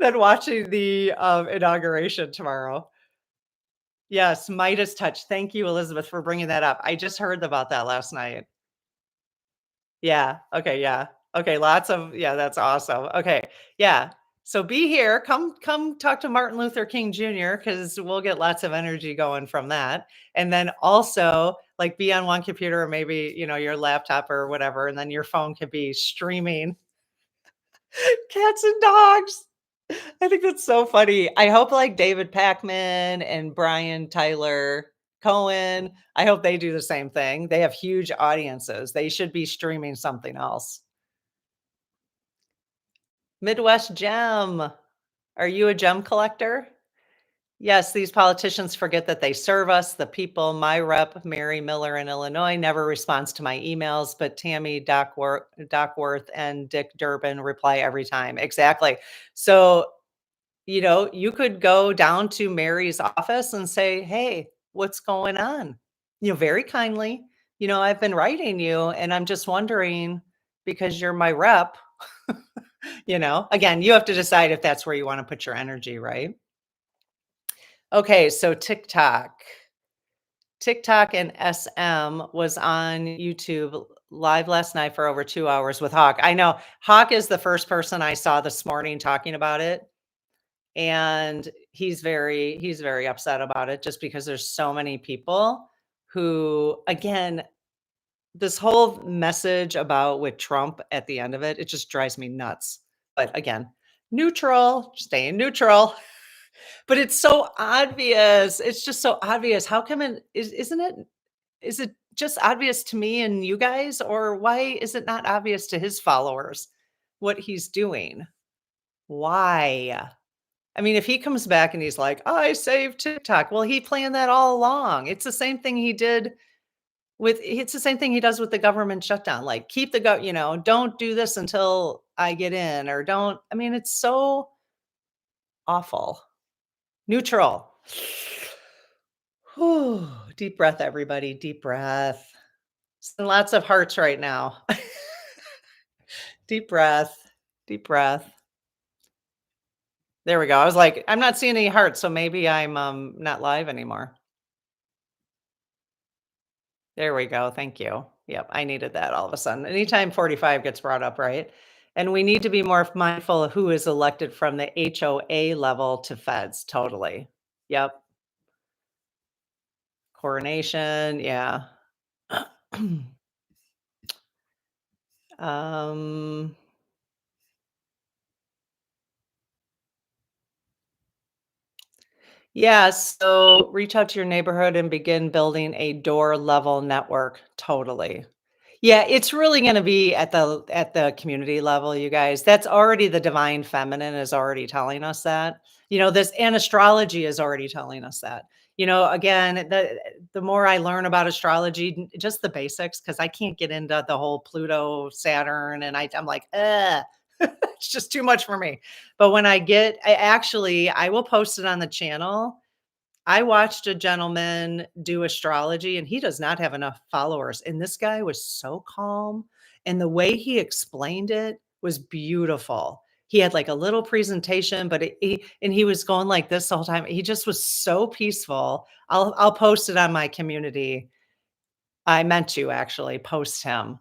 than watching the, inauguration tomorrow. Yes, Midas touch. Thank you, Elizabeth, for bringing that up. I just heard about that last night. Yeah. Okay. Yeah. Okay. Yeah, that's awesome. Okay. Yeah. So be here. Come talk to Martin Luther King Jr. because we'll get lots of energy going from that. And then also like be on one computer or maybe, your laptop or whatever. And then your phone could be streaming cats and dogs. I think that's so funny. I hope like David Packman and Brian Tyler Cohen, I hope they do the same thing. They have huge audiences. They should be streaming something else. Midwest Gem. Are you a gem collector? Yes, these politicians forget that they serve us, the people. My rep, Mary Miller in Illinois, never responds to my emails, but Tammy Duckworth and Dick Durbin reply every time. Exactly. So you could go down to Mary's office and say, "Hey, what's going on?" Very kindly, "I've been writing you and I'm just wondering because you're my rep." Again, you have to decide if that's where you want to put your energy, right? Okay, so TikTok. TikTok and SM was on YouTube live last night for over 2 hours with Hawk. I know Hawk is the first person I saw this morning talking about it, and he's very upset about it just because there's so many people who, again, this whole message about with Trump at the end of it, it just drives me nuts. But again, neutral, staying neutral. But it's so obvious. It's just so obvious. How come isn't it, is it just obvious to me and you guys, or why is it not obvious to his followers what he's doing? Why? I mean, if he comes back and he's like, "I saved TikTok." Well, he planned that all along. It's the same thing he does with the government shutdown. Like, keep the don't do this until I get in, or don't. I mean, it's so awful. Neutral. Whew. Deep breath, everybody. Deep breath. Send lots of hearts right now. Deep breath. Deep breath. There we go. I was like, I'm not seeing any hearts, so maybe I'm not live anymore. There we go. Thank you. Yep, I needed that all of a sudden. Anytime 45 gets brought up, right? And we need to be more mindful of who is elected from the HOA level to feds. Totally. Yep. Coronation. Yeah. um, Yeah, so reach out to your neighborhood and begin building a door level network. Totally. Yeah, it's really going to be at the community level, you guys. That's already the divine feminine is already telling us that. This and astrology is already telling us that. Again, the more I learn about astrology, just the basics, because I can't get into the whole Pluto, Saturn, and I'm like, it's just too much for me. But when I will post it on the channel. I watched a gentleman do astrology, and he does not have enough followers, and this guy was so calm, and the way he explained it was beautiful. He had, like, a little presentation, but he was going like this the whole time. He just was so peaceful. I'll post it on my community. I meant to actually post him,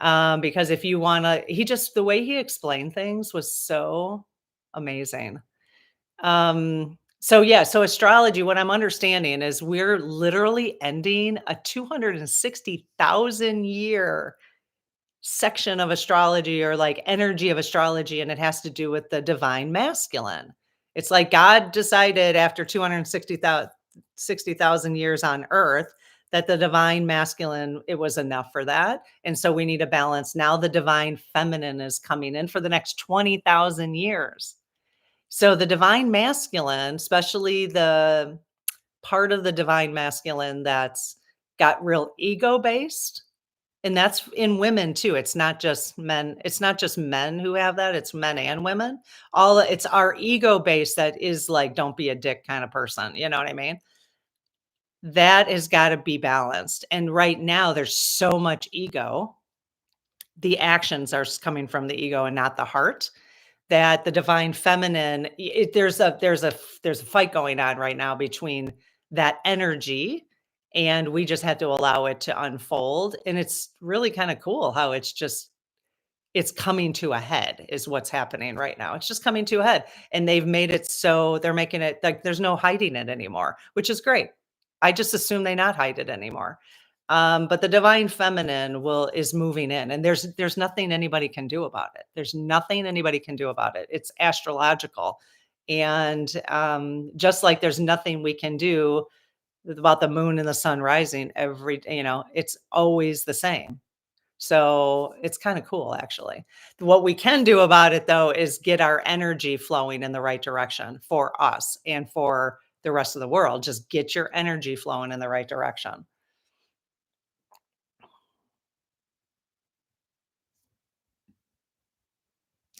because if you wanna he just the way he explained things was so amazing. So yeah, so astrology, what I'm understanding is we're literally ending a 260,000 year section of astrology, or like energy of astrology, and it has to do with the divine masculine. It's like God decided after 260,000 years on earth that the divine masculine, it was enough for that. And so we need a balance. Now the divine feminine is coming in for the next 20,000 years. So the divine masculine, especially the part of the divine masculine that's got real ego based, and that's in women too. It's not just men who have that, it's men and women. It's our ego base that is like, don't be a dick kind of person. You know what I mean? That has got to be balanced. And right now there's so much ego. The actions are coming from the ego and not the heart. That the divine feminine, there's a fight going on right now between that energy, and we just have to allow it to unfold. And it's really kind of cool how it's coming to a head is what's happening right now. It's just coming to a head, and they've made it so they're making it like there's no hiding it anymore, which is great. I just assume they not hide it anymore. But the divine feminine will is moving in, and there's nothing anybody can do about it. There's nothing anybody can do about it. It's astrological, and just like there's nothing we can do about the moon and the sun rising it's always the same. So it's kind of cool, actually. What we can do about it, though, is get our energy flowing in the right direction for us and for the rest of the world. Just get your energy flowing in the right direction.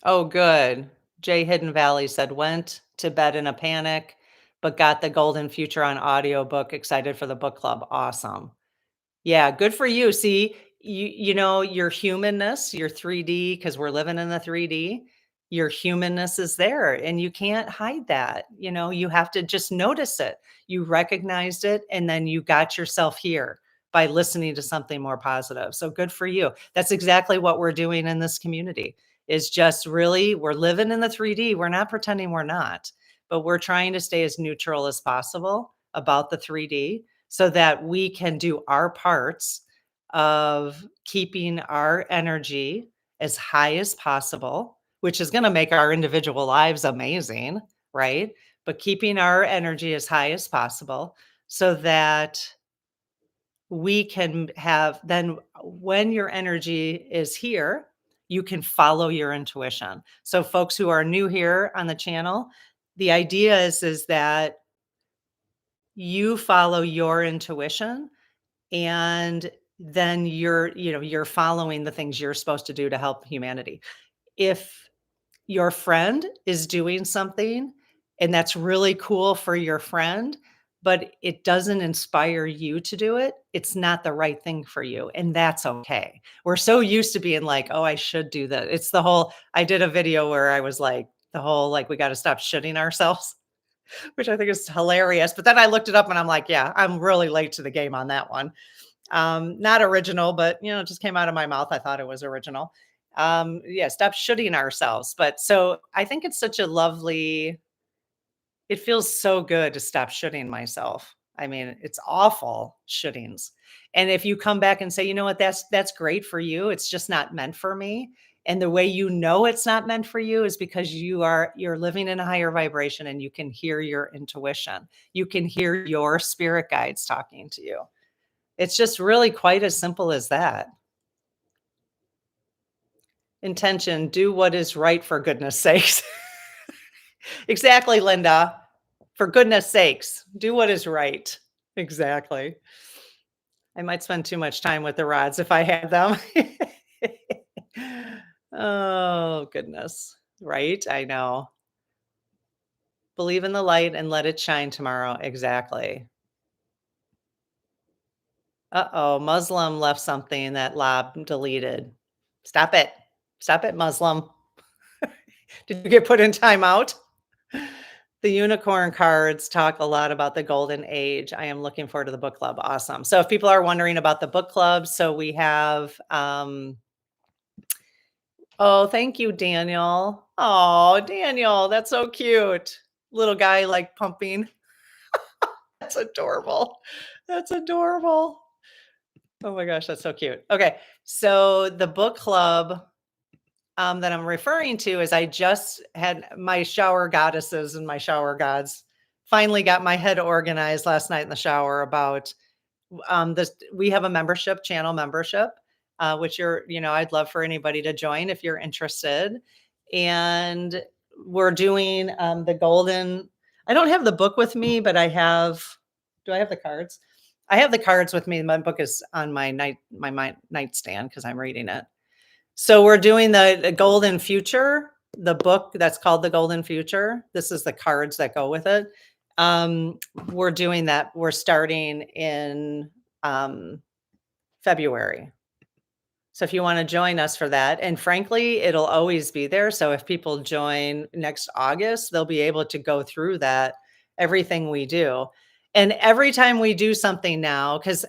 Oh, good. Jay Hidden Valley said, went to bed in a panic, but got the Golden Future on audiobook, excited for the book club. Awesome. Yeah, good for you. See, your humanness, your 3D, because we're living in the 3D, your humanness is there and you can't hide that. You have to just notice it. You recognized it and then you got yourself here by listening to something more positive. So good for you. That's exactly what we're doing in this community. Is just really we're living in the 3D. We're not pretending we're not, but we're trying to stay as neutral as possible about the 3D so that we can do our parts of keeping our energy as high as possible, which is going to make our individual lives amazing, right? But keeping our energy as high as possible so that we can have then when your energy is here, you can follow your intuition. So folks who are new here on the channel, the idea is that you follow your intuition and then you're following the things you're supposed to do to help humanity. If your friend is doing something and that's really cool for your friend, but it doesn't inspire you to do it, it's not the right thing for you. And that's okay. We're so used to being like, oh, I should do that. It's the whole, I did a video where I was like, the whole, like, we got to stop shitting ourselves, which I think is hilarious. But then I looked it up and I'm like, yeah, I'm really late to the game on that one. Not original, but it just came out of my mouth. I thought it was original. Yeah, stop shooting ourselves. But so I think it's such a lovely, it feels so good to stop shooting myself. I mean, it's awful shootings. And if you come back and say, you know what, that's great for you. It's just not meant for me. And the way you know it's not meant for you is because you're living in a higher vibration and you can hear your intuition. You can hear your spirit guides talking to you. It's just really quite as simple as that. Intention, do what is right for goodness sakes. Exactly, Linda. For goodness sakes, do what is right. Exactly. I might spend too much time with the rods if I had them. Oh, goodness. Right? I know. Believe in the light and let it shine tomorrow. Exactly. Uh-oh, Muslim left something that Lob deleted. Stop it. Stop it, Muslim. Did you get put in timeout? The unicorn cards talk a lot about the golden age. I am looking forward to the book club. Awesome. So if people are wondering about the book club, so we have oh, thank you, Daniel. Oh, Daniel, that's so cute. Little guy like pumping. That's adorable. That's adorable. Oh my gosh, that's so cute. Okay. So the book club that I'm referring to is I just had my shower goddesses and my shower gods finally got my head organized last night in the shower about this. We have a membership channel membership, which I'd love for anybody to join if you're interested. And we're doing the golden. I don't have the book with me, but do I have the cards? I have the cards with me. My book is on my nightstand because I'm reading it. So we're doing the Golden Future, the book that's called The Golden Future. This is the cards that go with it. We're doing that. We're starting in February. So if you want to join us for that, and frankly, it'll always be there. So if people join next August, they'll be able to go through that, everything we do. And every time we do something now, because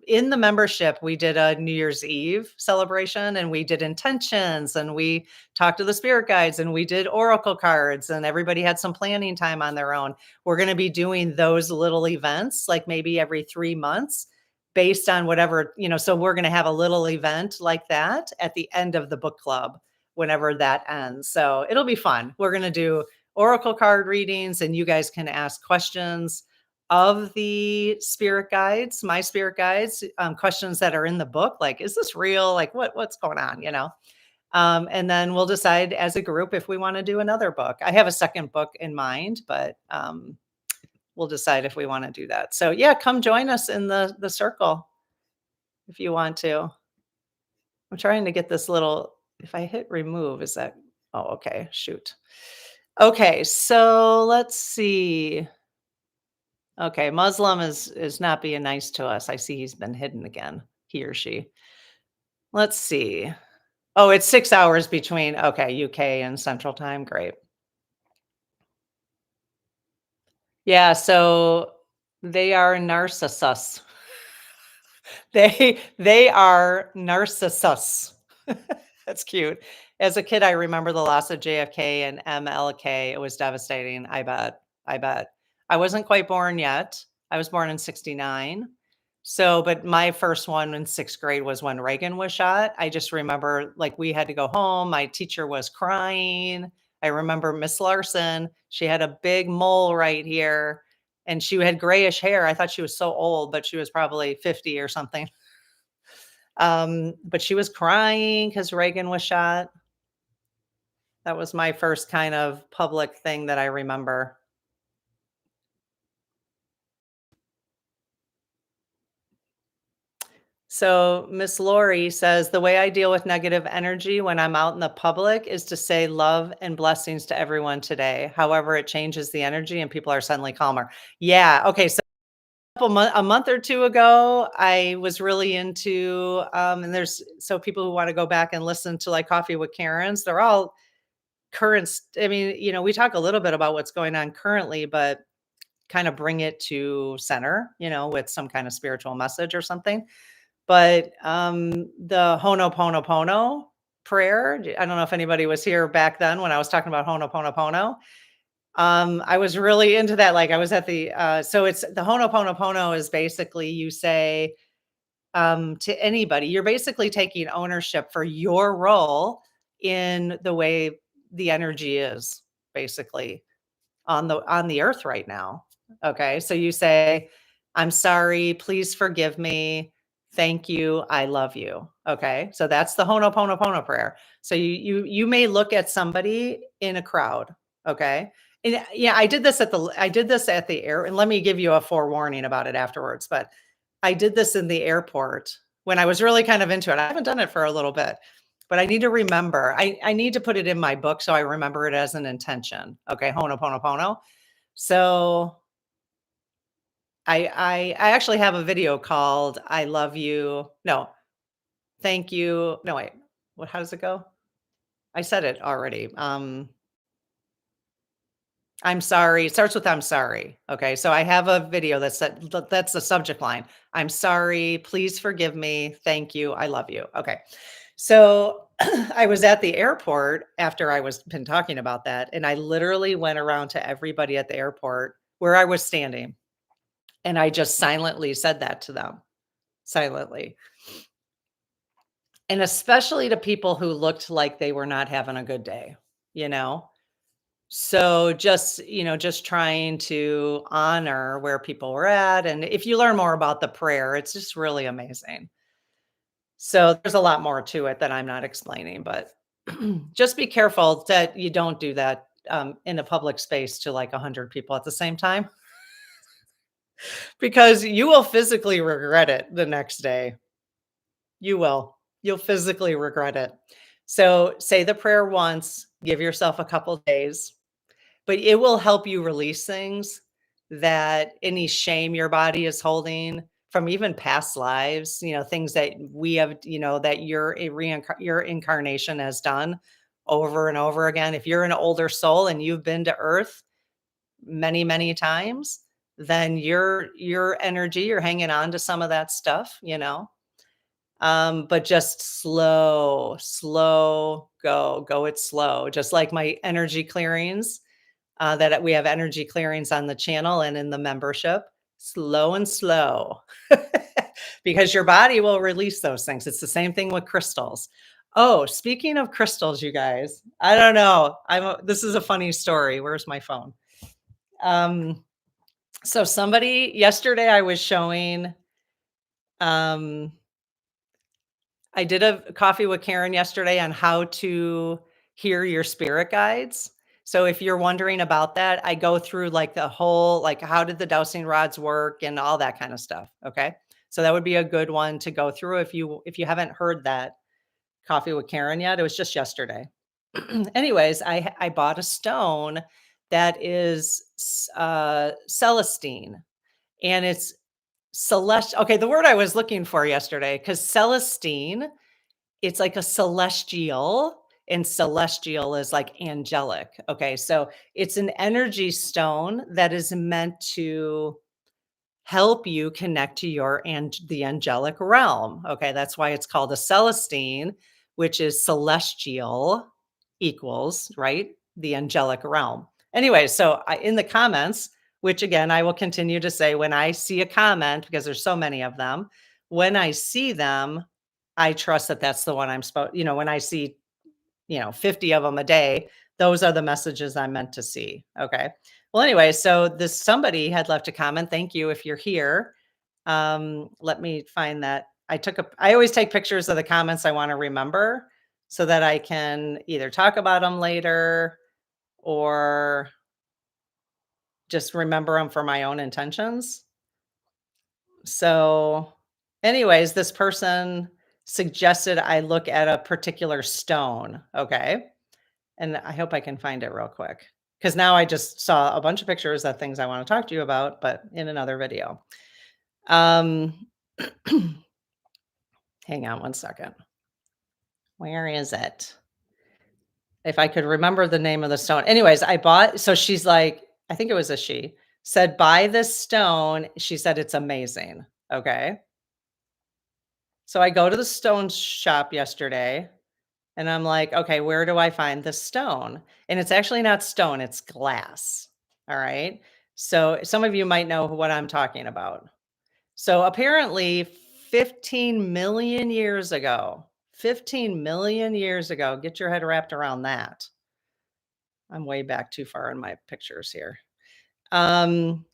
in the membership, we did a New Year's Eve celebration and we did intentions and we talked to the spirit guides and we did oracle cards and everybody had some planning time on their own. We're going to be doing those little events like maybe every 3 months based on whatever, so we're going to have a little event like that at the end of the book club whenever that ends. So it'll be fun. We're going to do oracle card readings and you guys can ask questions of the spirit guides, my spirit guides, questions that are in the book, like, is this real? Like, what's going on? And then we'll decide as a group if we want to do another book. I have a second book in mind, but we'll decide if we want to do that. So yeah, come join us in the circle if you want to. I'm trying to get this little. If I hit remove, is that? Oh, okay. Shoot. Okay, so let's see. Okay, Muslim is not being nice to us. I see he's been hidden again, he or she. Let's see. Oh, it's 6 hours between okay, UK and Central Time, great. Yeah, so they are narcissus. They are narcissus. That's cute. As a kid, I remember the loss of JFK and MLK. It was devastating. I bet. I bet. I wasn't quite born yet. I was born in 69. So, but my first one in 6th grade was when Reagan was shot. I just remember like we had to go home. My teacher was crying. I remember Miss Larson. She had a big mole right here and she had grayish hair. I thought she was so old, but she was probably 50 or something. But she was crying because Reagan was shot. That was my first kind of public thing that I remember. So Miss Lori says the way I deal with negative energy when I'm out in the public is to say love and blessings to everyone today. However, it changes the energy and people are suddenly calmer. Yeah. Okay. So a month or two ago, I was really into, and there's so people who want to go back and listen to like Coffee with Karens, they're all I mean, we talk a little bit about what's going on currently, but kind of bring it to center, with some kind of spiritual message or something. But the Honoponopono prayer, I don't know if anybody was here back then when I was talking about Honoponopono. I was really into that. Like I was at so it's the Honoponopono is basically you say to anybody, you're basically taking ownership for your role in the way the energy is basically on the earth right now. Okay. So you say, I'm sorry, please forgive me. Thank you. I love you. Okay. So that's the Honoponopono prayer. So you may look at somebody in a crowd. Okay. And yeah, I did this at the air, and let me give you a forewarning about it afterwards. But I did this in the airport when I was really kind of into it. I haven't done it for a little bit, but I need to remember. I need to put it in my book so I remember it as an intention. Okay, Honoponopono. So I actually have a video called "I Love You." No, thank you. No, wait. What? How does it go? I said it already. I'm sorry. It starts with I'm sorry. Okay. So I have a video that's the subject line. I'm sorry. Please forgive me. Thank you. I love you. Okay. So I was at the airport after I was been talking about that. And I literally went around to everybody at the airport where I was standing. And I just silently said that to them. Silently. And especially to people who looked like they were not having a good day, you know? So just trying to honor where people were at. And if you learn more about the prayer, it's just really amazing. So there's a lot more to it that I'm not explaining, but just be careful that you don't do that in a public space to like 100 people at the same time, because you will physically regret it the next day. You will. You'll physically regret it. So say the prayer once, give yourself a couple days. But it will help you release things that any shame your body is holding from even past lives, things that we have, that your incarnation has done over and over again. If you're an older soul and you've been to earth many, many times, then your energy, you're hanging on to some of that stuff. But just slow, go it slow. Just like my energy clearings that we have energy clearings on the channel and in the membership. Slow and slow, because your body will release those things. It's the same thing with crystals. Oh, speaking of crystals, you guys, I don't know. This is a funny story. Where's my phone? Um, so somebody yesterday I was showing, um, I did a coffee with Karen yesterday on how to hear your spirit guides. So if you're wondering about that, I go through like the whole, like how did the dowsing rods work and all that kind of stuff. Okay. So that would be a good one to go through if you haven't heard that coffee with Karen yet. It was just yesterday. Anyways, I bought a stone that is celestine, and it's celestial. Okay, the word I was looking for yesterday, because celestine, it's like a celestial, and celestial is like angelic. Okay, so it's an energy stone that is meant to help you connect to your and the angelic realm. Okay, that's why it's called a celestine, which is celestial equals, right? The angelic realm. Anyway, so in the comments, which again, I will continue to say when I see a comment, because there's so many of them, when I see them, I trust that that's the one I'm supposed, when I see 50 of them a day, those are the messages I'm meant to see. Okay. Well, anyway, so this somebody had left a comment. Thank you if you're here. Let me find that. I always take pictures of the comments I want to remember so that I can either talk about them later or just remember them for my own intentions. So, anyways, this person suggested I look at a particular stone. Okay. And I hope I can find it real quick because now I just saw a bunch of pictures of things I want to talk to you about, but in another video. Um, hang on one second. Where is it? If I could remember the name of the stone. Anyways, so she's like, I think it was a she, said, buy this stone. She said, it's amazing. Okay. So I go to the stone shop yesterday and I'm like, okay, where do I find this stone? And it's actually not stone, it's glass. All right. So some of you might know what I'm talking about. So apparently 15 million years ago, 15 million years ago, get your head wrapped around that. I'm way back too far in my pictures here. Um,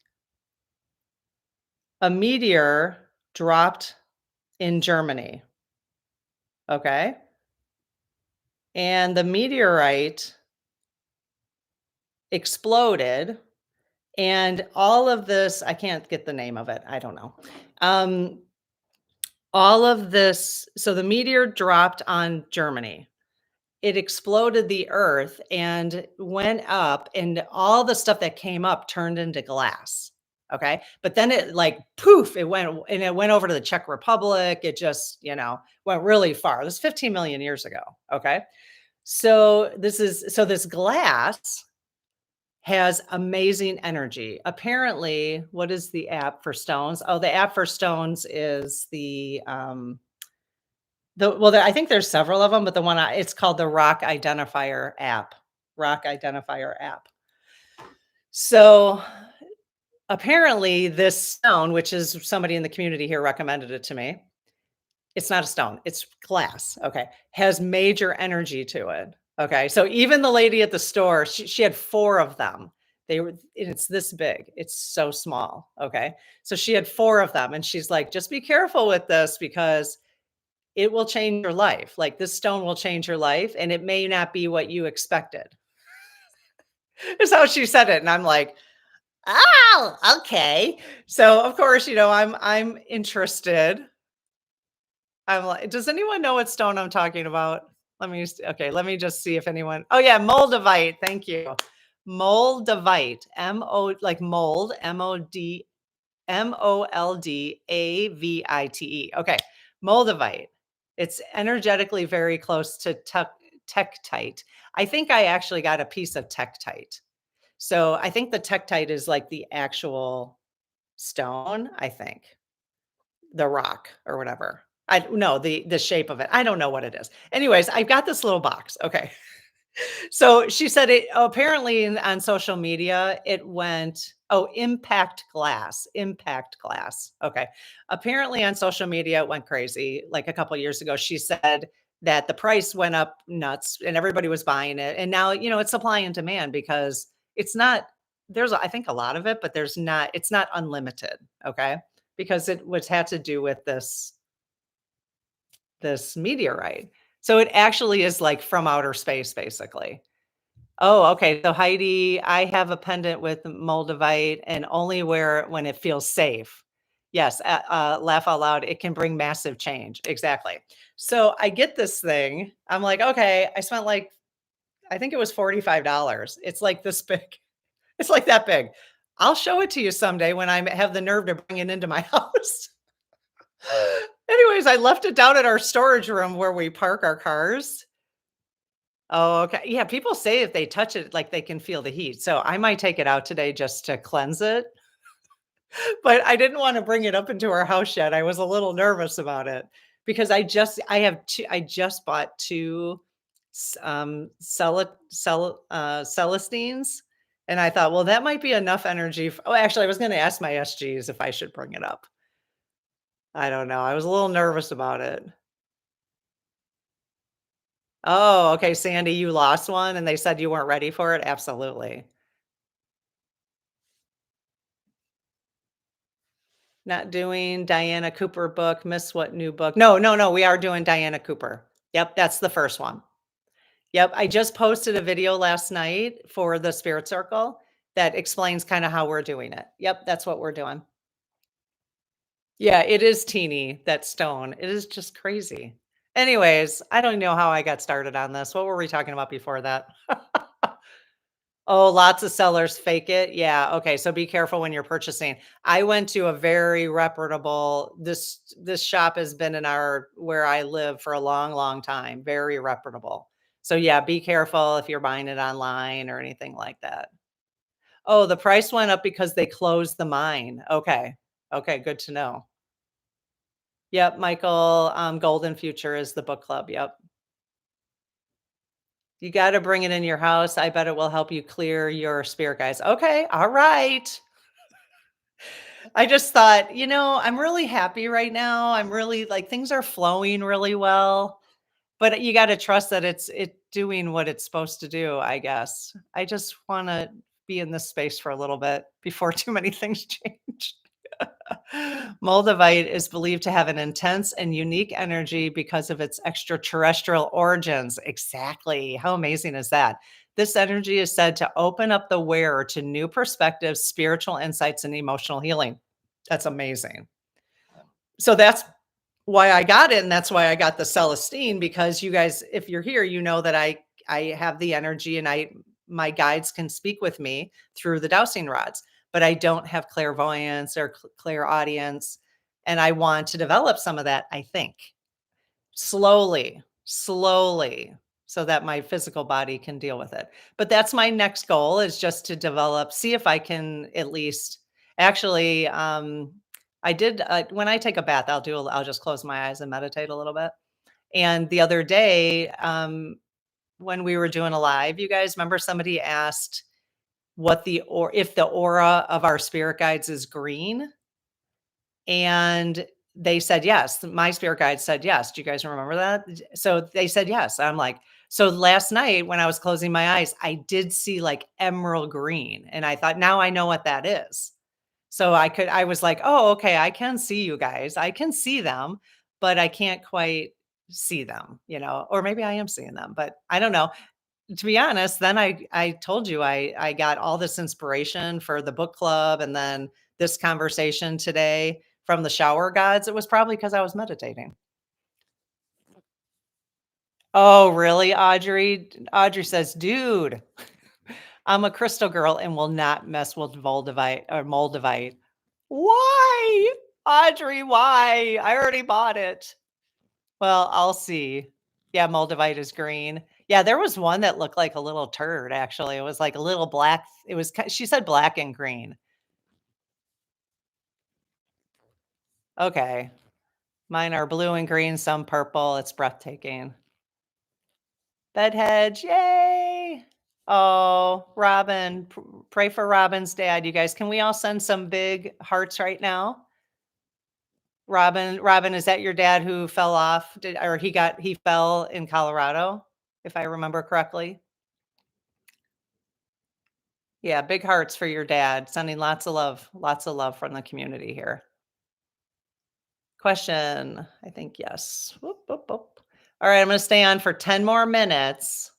a meteor dropped in Germany. Okay. And the meteorite exploded. And all of this, I can't get the name of it. I don't know. All of this, so the meteor dropped on Germany. It exploded the earth and went up, and all the stuff that came up turned into glass. Okay. But then it like poof, it went over to the Czech Republic. It just, went really far. This 15 million years ago. Okay. So this glass has amazing energy. Apparently, what is the app for stones? Oh, the app for stones is I think there's several of them, but it's called the Rock Identifier app. Rock Identifier app. So apparently this stone, which is somebody in the community here recommended it to me. It's not a stone, it's glass. Okay. Has major energy to it. Okay. So even the lady at the store, she had 4 of them. It's this big. It's so small. Okay. So she had 4 of them and she's like, just be careful with this because it will change your life. Like this stone will change your life and it may not be what you expected. Is how she said it. And I'm like, oh, okay. So of course, I'm interested. I'm like, does anyone know what stone I'm talking about? Let me just see if anyone. Oh yeah, moldavite. Thank you. Moldavite. Like mold, Moldavite. Okay. Moldavite. It's energetically very close to tektite. I think I actually got a piece of tektite. So I think the tektite is like the actual stone, I think. The rock or whatever. I no, the shape of it. I don't know what it is. Anyways, I've got this little box. Okay. So she said it apparently on social media, it went, oh, impact glass. Okay. Apparently on social media, it went crazy. Like a couple years ago, she said that the price went up nuts and everybody was buying it. And now, it's supply and demand because it's not, I think a lot of it, but it's not unlimited. Okay. Because it was had to do with this meteorite. So it actually is like from outer space, basically. Oh, okay. So Heidi, I have a pendant with moldavite and only wear it when it feels safe. Yes, laugh out loud. It can bring massive change. Exactly. So I get this thing. I'm like, okay, I spent like I think it was $45. It's like this big. It's like that big. I'll show it to you someday when I have the nerve to bring it into my house. Anyways, I left it down at our storage room where we park our cars. Oh, okay. Yeah, people say if they touch it, like they can feel the heat. So I might take it out today just to cleanse it. But I didn't want to bring it up into our house yet. I was a little nervous about it because I just bought two Celestines. And I thought, well, that might be enough energy. Oh, actually, I was going to ask my SGs if I should bring it up. I don't know. I was a little nervous about it. Oh, okay, Sandy, you lost one and they said you weren't ready for it? Absolutely. Not doing Diana Cooper book, Miss What New Book? No, no, no, we are doing Diana Cooper. Yep, that's the first one. Yep, I just posted a video last night for the Spirit Circle that explains kinda how we're doing it. Yep, that's what we're doing. Yeah, it is teeny, that stone. It is just crazy. Anyways, I don't know how I got started on this. What were we talking about before that? Oh, lots of sellers fake it. Yeah, okay, so be careful when you're purchasing. I went to a very reputable this shop has been in our where I live for a long, long time, very reputable. So yeah, be careful if you're buying it online or anything like that. Oh, the price went up because they closed the mine. Okay. Okay, good to know. Yep, Michael, Golden Future is the book club. Yep. You gotta bring it in your house. I bet it will help you clear your spirit guides. Okay, all right. I just thought, I'm really happy right now. I'm really like things are flowing really well, but you gotta trust that it's doing what it's supposed to do, I guess. I just wanna be in this space for a little bit before too many things change. Moldavite is believed to have an intense and unique energy because of its extraterrestrial origins. Exactly. How amazing is that? This energy is said to open up the wearer to new perspectives, spiritual insights, and emotional healing. That's amazing. So that's why I got it, and that's why I got the Celestine because you guys, if you're here, you know that I have the energy and my guides can speak with me through the dowsing rods, but I don't have clairvoyance or clairaudience, and I want to develop some of that, I think. Slowly, slowly, so that my physical body can deal with it. But that's my next goal is just to develop see if I can at least actually, I did, when I take a bath, I'll just close my eyes and meditate a little bit. And the other day, when we were doing a live, you guys remember somebody asked what the or if the aura of our spirit guides is green? And they said yes. My spirit guide said yes. Do you guys remember that? So they said yes. I'm like, so last night when I was closing my eyes, I did see like emerald green. And I thought, now I know what that is. So I was like, oh, okay, I can see you guys. I can see them, but I can't quite see them, or maybe I am seeing them, but I don't know. To be honest, then I told you I got all this inspiration for the book club and then this conversation today from the shower gods. It was probably because I was meditating. Oh, really, Audrey? Audrey says, dude, I'm a crystal girl and will not mess with Moldavite or Moldavite. Why? Audrey, why? I already bought it. Well, I'll see. Yeah, Moldavite is green. Yeah, there was one that looked like a little turd, actually. It was like a little black. She said black and green. Okay. Mine are blue and green, some purple. It's breathtaking. Bed hedge. Yay. Oh, Robin. Pray for Robin's dad, you guys. Can we all send some big hearts right now? Robin, is that your dad who fell off? Or he fell in Colorado, if I remember correctly? Yeah, big hearts for your dad. Sending lots of love from the community here. Question, I think yes. Whoop, whoop, whoop. All right, I'm going to stay on for 10 more minutes.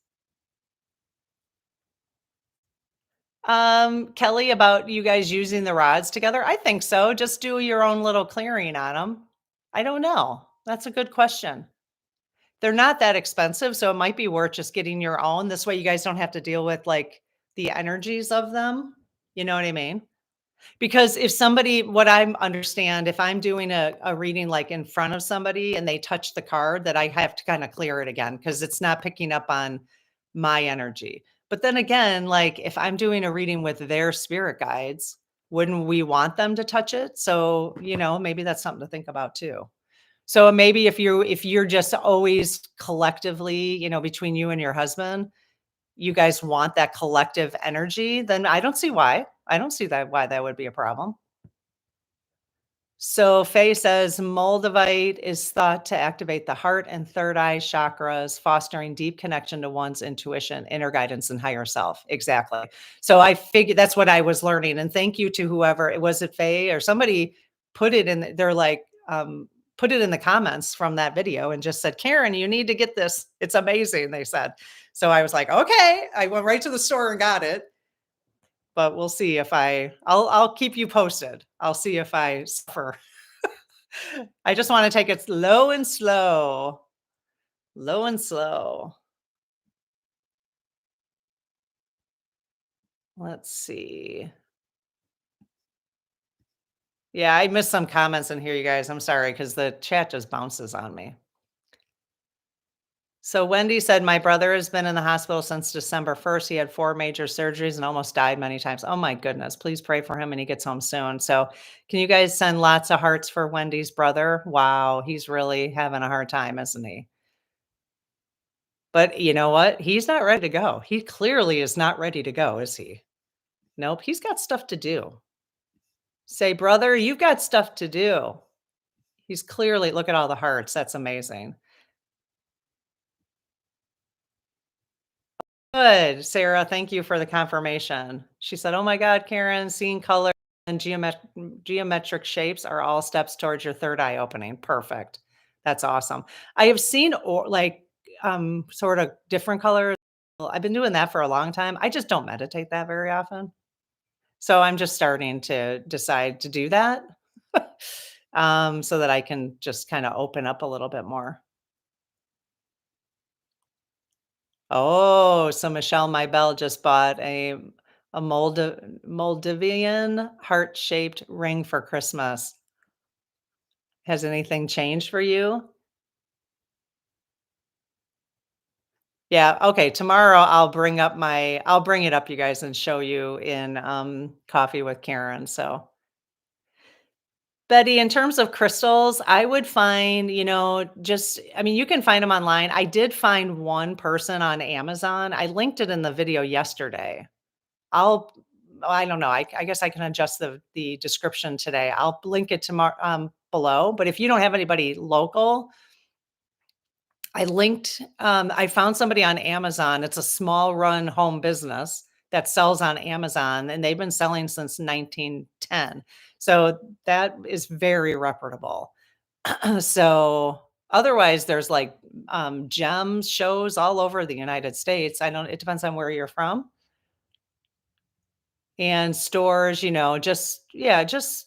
Kelly, about you guys using the rods together? I think so. Just do your own little clearing on them. I don't know. That's a good question. They're not that expensive, so it might be worth just getting your own. This way you guys don't have to deal with, like, the energies of them. You know what I mean? Because if somebody what I understand, if I'm doing a reading, like, in front of somebody and they touch the card, that I have to kinda clear it again because it's not picking up on my energy. But then again, like, if I'm doing a reading with their spirit guides, wouldn't we want them to touch it? So, maybe that's something to think about too. So maybe if you're just always collectively, between you and your husband, you guys want that collective energy, then I don't see why. I don't see that why that would be a problem. So Faye says moldavite is thought to activate the heart and third eye chakras, fostering deep connection to one's intuition, inner guidance, and higher self. Exactly. So I figured that's what I was learning. And thank you to whoever it was, it Faye or somebody put it in. They're like, put it in the comments from that video and just said, Karen, you need to get this. It's amazing. They said. So I was like, okay. I went right to the store and got it. But we'll see if I'll keep you posted. I'll see if I suffer. I just wanna take it low and slow, low and slow. Let's see. Yeah, I missed some comments in here, you guys. I'm sorry because the chat just bounces on me. So Wendy said, "My brother has been in the hospital since December 1st. He had 4 major surgeries and almost died many times." Oh my goodness. Please pray for him and he gets home soon. So can you guys send lots of hearts for Wendy's brother? Wow, he's really having a hard time, isn't he? But you know what? He's not ready to go. He clearly is not ready to go, is he? Nope, he's got stuff to do. Say, "Brother, you've got stuff to do." He's clearly look at all the hearts, that's amazing. Good, Sarah, thank you for the confirmation. She said, "Oh my god, Karen, seeing color and geometric shapes are all steps towards your third eye opening." Perfect. That's awesome. I have seen or like, sort of different colors. Well, I've been doing that for a long time. I just don't meditate that very often. So I'm just starting to decide to do that, so that I can just kinda open up a little bit more. Oh, so Michelle Mybell just bought a Moldavian heart-shaped ring for Christmas. Has anything changed for you? Yeah, okay, tomorrow I'll bring it up, you guys, and show you in, Coffee with Karen, so Betty, in terms of crystals, I would find, just I mean, you can find them online. I did find one person on Amazon. I linked it in the video yesterday. I'll I don't know. I guess I can adjust the description today. I'll link it tomorrow below. But if you don't have anybody local, I found somebody on Amazon. It's a small run home business that sells on Amazon, and they've been selling since 1910. So that is very reputable. So otherwise, there's like gems shows all over the United States. I don't, it depends on where you're from. And stores, yeah, just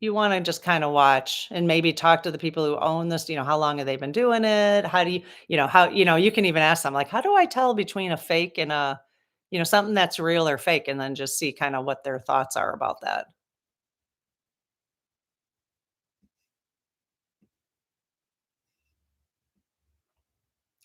you want to just kind of watch and maybe talk to the people who own this, how long have they been doing it? How do you, how, you can even ask them like, how do I tell between a fake and something that's real or fake? And then just see kind of what their thoughts are about that.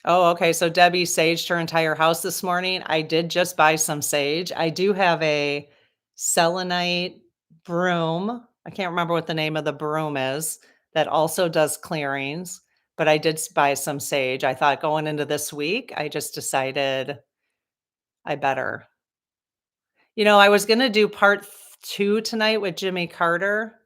Oh, okay. So Debbie saged her entire house this morning. I did just buy some sage. I do have a selenite broom. I can't remember what the name of the broom is that also does clearings, but I did buy some sage. I thought going into this week, I just decided I better. I was going to do part 2 tonight with Jimmy Carter.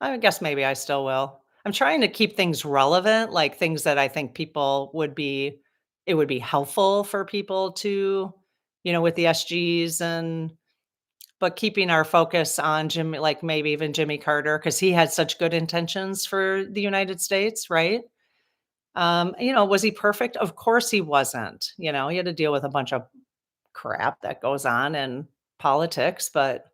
I guess maybe I still will. I'm trying to keep things relevant, like things that I think people it would be helpful for people to, with the SGs but keeping our focus on Jimmy, like maybe even Jimmy Carter, because he had such good intentions for the United States, right? Was he perfect? Of course he wasn't. He had to deal with a bunch of crap that goes on in politics, but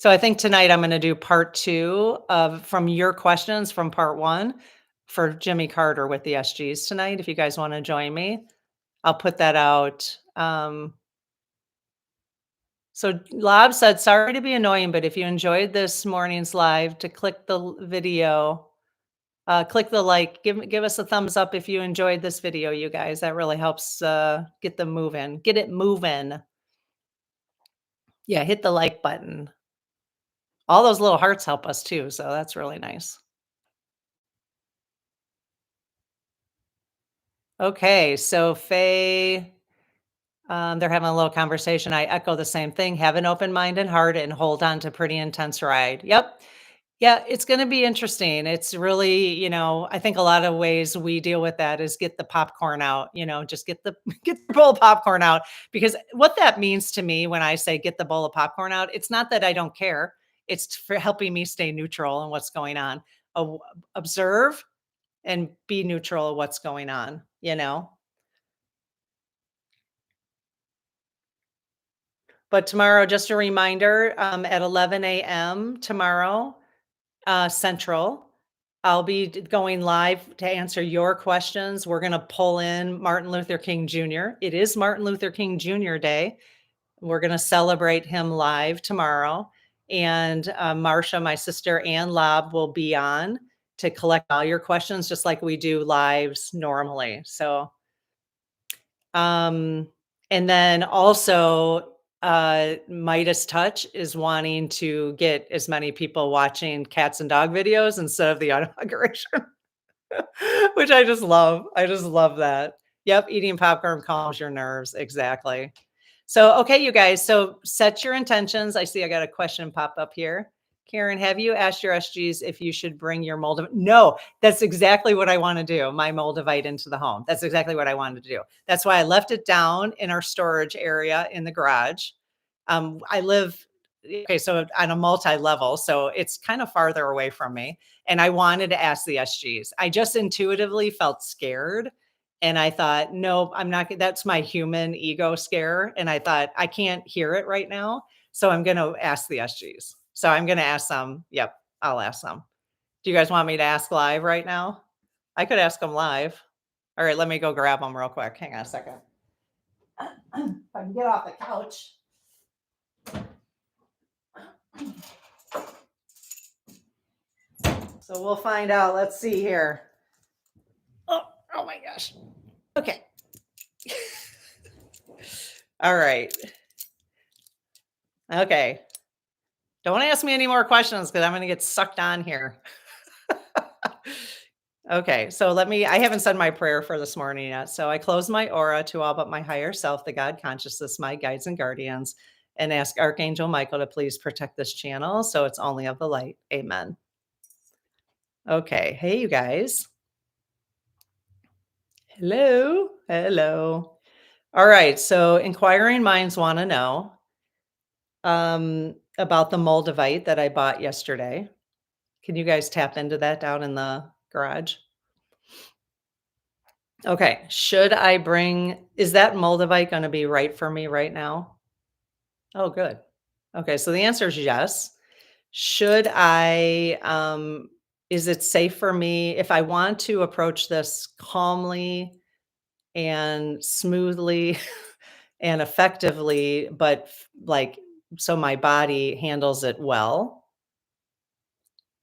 so I think tonight I'm gonna do part 2 of from your questions from part 1. for Jimmy Carter with the SGs tonight, if you guys wanna join me. I'll put that out. So Lob said, "Sorry to be annoying, but if you enjoyed this morning's live, to click the video, click the like, give us a thumbs up if you enjoyed this video, you guys. That really helps, get them moving. Get it moving." Yeah, hit the like button. All those little hearts help us too, so that's really nice. Okay, so Faye, they're having a little conversation. I echo the same thing. Have an open mind and heart and hold on to pretty intense ride. Yep. Yeah, it's gonna be interesting. It's really, I think a lot of ways we deal with that is get the popcorn out, just get the get the bowl of popcorn out. Because what that means to me when I say get the bowl of popcorn out, it's not that I don't care. It's for helping me stay neutral in what's going on. A- Observe and be neutral of what's going on. But tomorrow, just a reminder, at 11 a.m. tomorrow, Central. I'll be going live to answer your questions. We're going to pull in Martin Luther King Jr. It is Martin Luther King Jr. Day. We're going to celebrate him live tomorrow. And Marsha, my sister, and Lob will be on to collect all your questions, just like we do lives normally. So, um, and then also, Midas Touch is wanting to get as many people watching cats and dog videos instead of the inauguration, which I just love. I just love that. Yep, eating popcorn calms your nerves. Exactly. So, okay, you guys, so set your intentions. I see I got a question pop up here. Karen, have you asked your SGs if you should bring your moldavite? No, that's exactly what I want to do. My moldavite into the home. That's exactly what I wanted to do. That's why I left it down in our storage area in the garage. I live, okay, so on a multi-level, so it's kind of farther away from me. And I wanted to ask the SGs. I just intuitively felt scared. And I thought, no, I'm not, that's my human ego scare. And I thought, I can't hear it right now. So I'm going to ask the SGs. So I'm going to ask them. Yep, I'll ask them. Do you guys want me to ask live right now? I could ask them live. All right, let me go grab them real quick. Hang on a second. If I can get off the couch. So we'll find out. Let's see here. Oh my gosh. Okay. All right. Okay. Don't ask me any more questions because I'm going to get sucked on here. Okay. So I haven't said my prayer for this morning yet. So I close my aura to all but my higher self, the God consciousness, my guides and guardians, and ask Archangel Michael to please protect this channel so it's only of the light. Amen. Okay. Hey, you guys. Hello. Hello. All right. So inquiring minds want to know about the moldavite that I bought yesterday. Can you guys tap into that down in the garage? Okay. Is that moldavite going to be right for me right now? Oh, good. Okay. So the answer is yes. Should I, is it safe for me if I want to approach this calmly and smoothly and effectively, but like, so my body handles it well?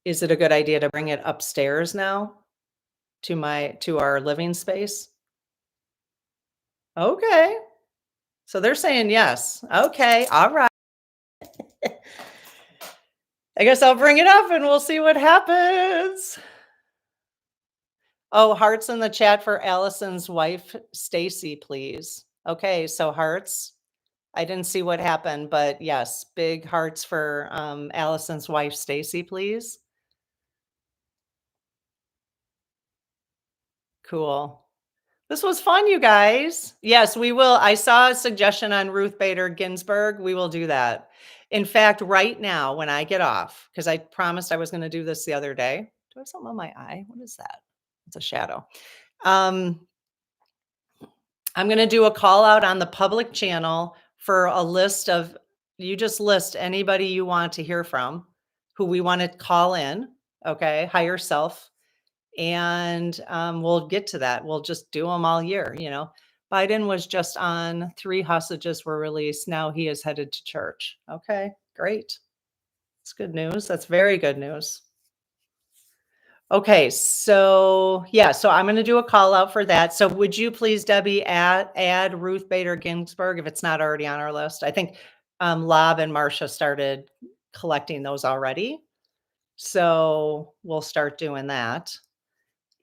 Is it a good idea to bring it upstairs now to our living space? Okay. So they're saying yes. Okay. All right. I guess I'll bring it up and we'll see what happens. Oh, hearts in the chat for Allison's wife, Stacy, please. Okay, so hearts. I didn't see what happened, but yes, big hearts for Allison's wife, Stacy, please. Cool. This was fun, you guys. Yes, we will. I saw a suggestion on Ruth Bader Ginsburg. We will do that. In fact, right now, when I get off, because I promised I was going to do this the other day. Do I have something on my eye? What is that? It's a shadow. Um, I'm going to do a call out on the public channel for a list of, you just list anybody you want to hear from, who we want to call in. Okay. Higher self. And we'll get to that. We'll just do them all year. Biden was just on, 3 hostages were released. Now he is headed to church. Okay, great. That's good news. That's very good news. Okay, so yeah, so I'm going to do a call out for that. So would you please, Debbie, add Ruth Bader Ginsburg if it's not already on our list? I think Lob and Marcia started collecting those already. So we'll start doing that.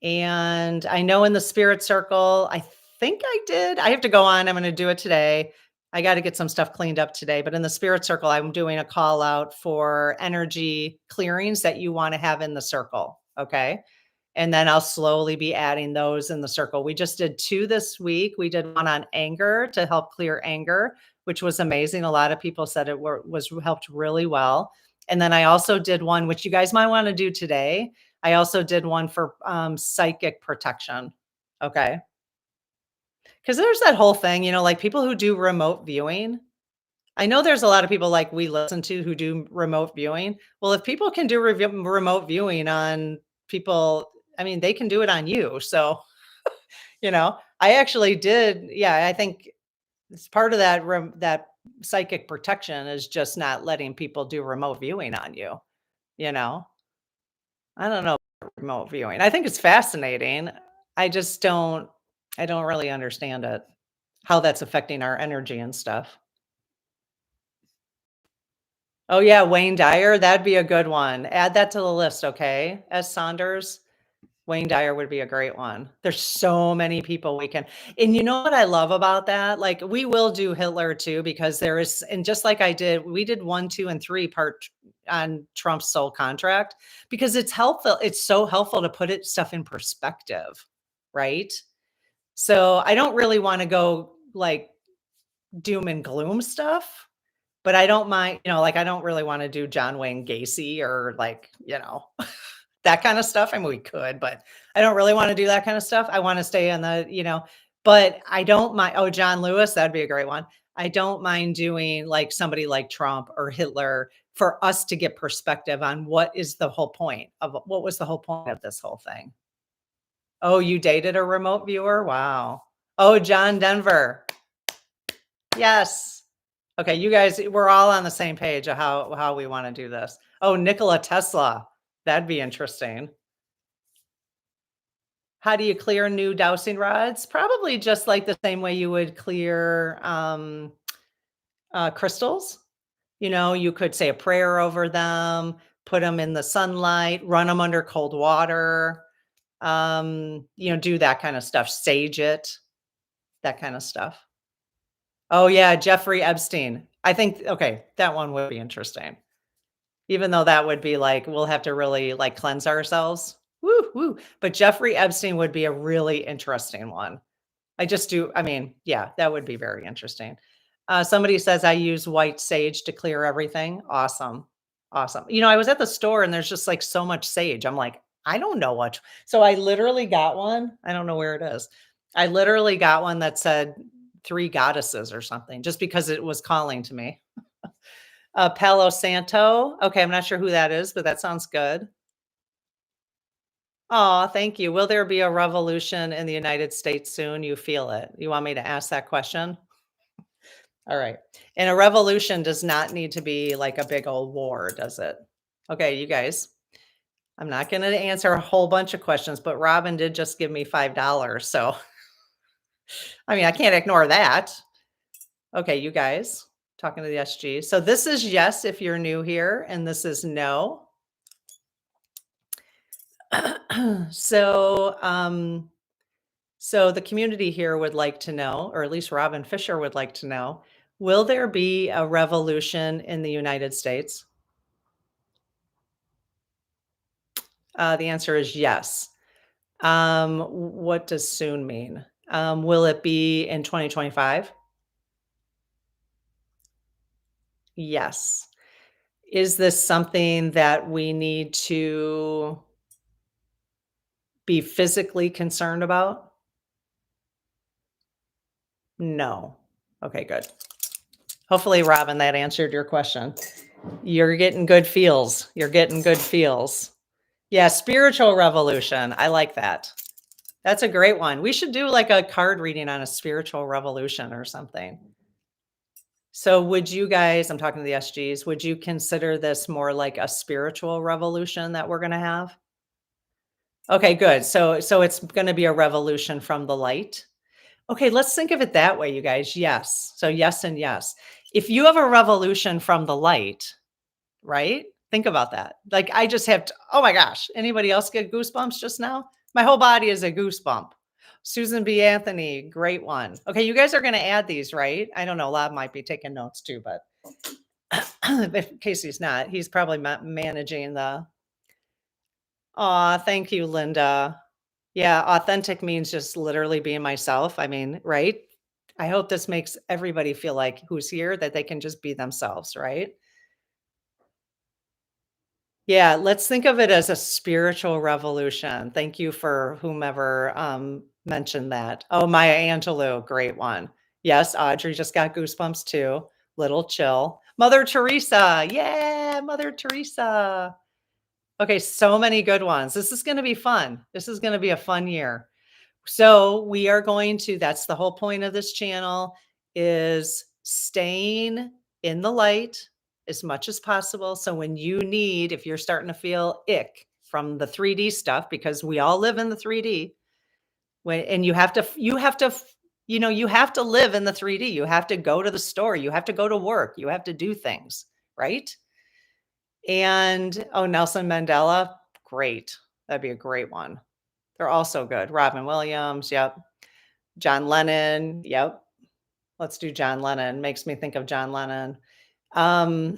And I know in the spirit circle, I think I did. I have to go on. I'm going to do it today. I got to get some stuff cleaned up today. But in the spirit circle, I'm doing a call out for energy clearings that you want to have in the circle. Okay. And then I'll slowly be adding those in the circle. We just did 2 this week. We did one on anger to help clear anger, which was amazing. A lot of people said it was helped really well. And then I also did one, which you guys might want to do today. I also did one for psychic protection. Okay. Because there's that whole thing, like people who do remote viewing. I know there's a lot of people like we listen to who do remote viewing. Well, if people can do remote viewing on people, I mean, they can do it on you. So, I actually did. Yeah, I think it's part of that psychic protection is just not letting people do remote viewing on you. You know, I don't know about remote viewing. I think it's fascinating. I just I don't really understand it, how that's affecting our energy and stuff. Oh yeah, Wayne Dyer, that'd be a good one. Add that to the list, okay? As Saunders, Wayne Dyer would be a great one. There's so many people we can. And you know what I love about that? Like we will do Hitler too, because there is, and just like we did 1, 2, and 3 part on Trump's soul contract, because it's helpful. It's so helpful to put stuff in perspective, right? So I don't really want to go like doom and gloom stuff, but I don't mind, like I don't really want to do John Wayne Gacy or like, that kind of stuff. I mean, we could, but I don't really want to do that kind of stuff. I want to stay on but I don't mind. Oh, John Lewis, that'd be a great one. I don't mind doing like somebody like Trump or Hitler for us to get perspective on what was the whole point of this whole thing. Oh, you dated a remote viewer? Wow. Oh, John Denver. Yes. Okay, you guys, we're all on the same page of how we want to do this. Oh, Nikola Tesla. That'd be interesting. How do you clear new dowsing rods? Probably just like the same way you would clear crystals. You could say a prayer over them, put them in the sunlight, run them under cold water, do that kind of stuff, sage it, that kind of stuff. Oh yeah, Jeffrey Epstein. I think, okay, that one would be interesting. Even though that would be like, we'll have to really like cleanse ourselves. Woo, woo. But Jeffrey Epstein would be a really interesting one. Yeah, that would be very interesting. Somebody says I use white sage to clear everything. Awesome. Awesome. I was at the store and there's just like so much sage. I'm like, I don't know what. So I literally got one. I don't know where it is. I literally got one that said 3 goddesses or something just because it was calling to me. Palo Santo. Okay, I'm not sure who that is, but that sounds good. Oh, thank you. Will there be a revolution in the United States soon? You feel it. You want me to ask that question? All right. And a revolution does not need to be like a big old war, does it? Okay, you guys. I'm not going to answer a whole bunch of questions, but Robin did just give me $5. So, I mean, I can't ignore that. Okay, you guys, talking to the SG. So this is yes if you're new here, and this is no. So, so the community here would like to know, or at least Robin Fisher would like to know, will there be a revolution in the United States? The answer is yes. What does soon mean? Will it be in 2025? Yes. Is this something that we need to be physically concerned about? No. Okay, good. Hopefully, Robin, that answered your question. You're getting good feels. You're getting good feels. Yeah, spiritual revolution. I like that. That's a great one. We should do like a card reading on a spiritual revolution or something. So would you guys, I'm talking to the SGs, would you consider this more like a spiritual revolution that we're going to have? Okay, good. So it's going to be a revolution from the light. Okay, let's think of it that way, you guys. Yes. So yes and yes. If you have a revolution from the light, right? Think about that. Like I just have to, oh my gosh, anybody else get goosebumps just now? My whole body is a goosebump. Susan B. Anthony, great one. Okay, you guys are going to add these, right? I don't know. Lab might be taking notes too, but in case he's not, he's probably managing the. Aw, thank you, Linda. Yeah, authentic means just literally being myself. I mean, right? I hope this makes everybody feel like who's here that they can just be themselves, right? Yeah, let's think of it as a spiritual revolution. Thank you for whomever mentioned that. Oh, Maya Angelou, great one. Yes, Audrey just got goosebumps too. Little chill. Mother Teresa. Yeah, Mother Teresa. Okay, so many good ones. This is going to be fun. This is going to be a fun year. So we are going to, that's the whole point of this channel, is staying in the light as much as possible. So when you need, if you're starting to feel ick from the 3D stuff, because we all live in the 3D, and you have to live in the 3D. You have to go to the store. You have to go to work. You have to do things, right? And oh, Nelson Mandela, great. That'd be a great one. They're all so good. Robin Williams, yep. John Lennon, yep. Let's do John Lennon. Makes me think of John Lennon. Um,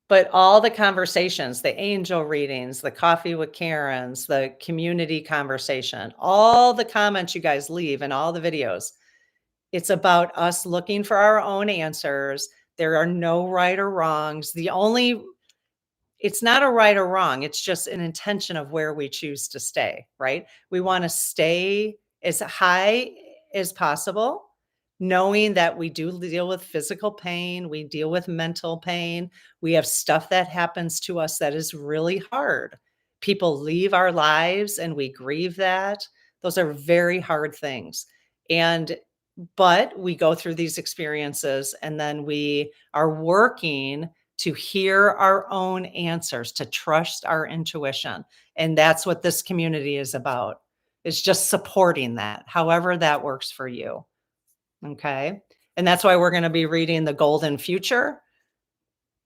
but all the conversations, the angel readings, the coffee with Karens, the community conversation, all the comments you guys leave and all the videos, it's about us looking for our own answers. There are no right or wrongs. It's not a right or wrong. It's just an intention of where we choose to stay, right? We want to stay as high as possible, knowing that we do deal with physical pain, we deal with mental pain, we have stuff that happens to us that is really hard. People leave our lives and we grieve that. Those are very hard things. But we go through these experiences and then we are working to hear our own answers, to trust our intuition. And that's what this community is about. It's just supporting that, however that works for you. Okay. And that's why we're going to be reading The Golden Future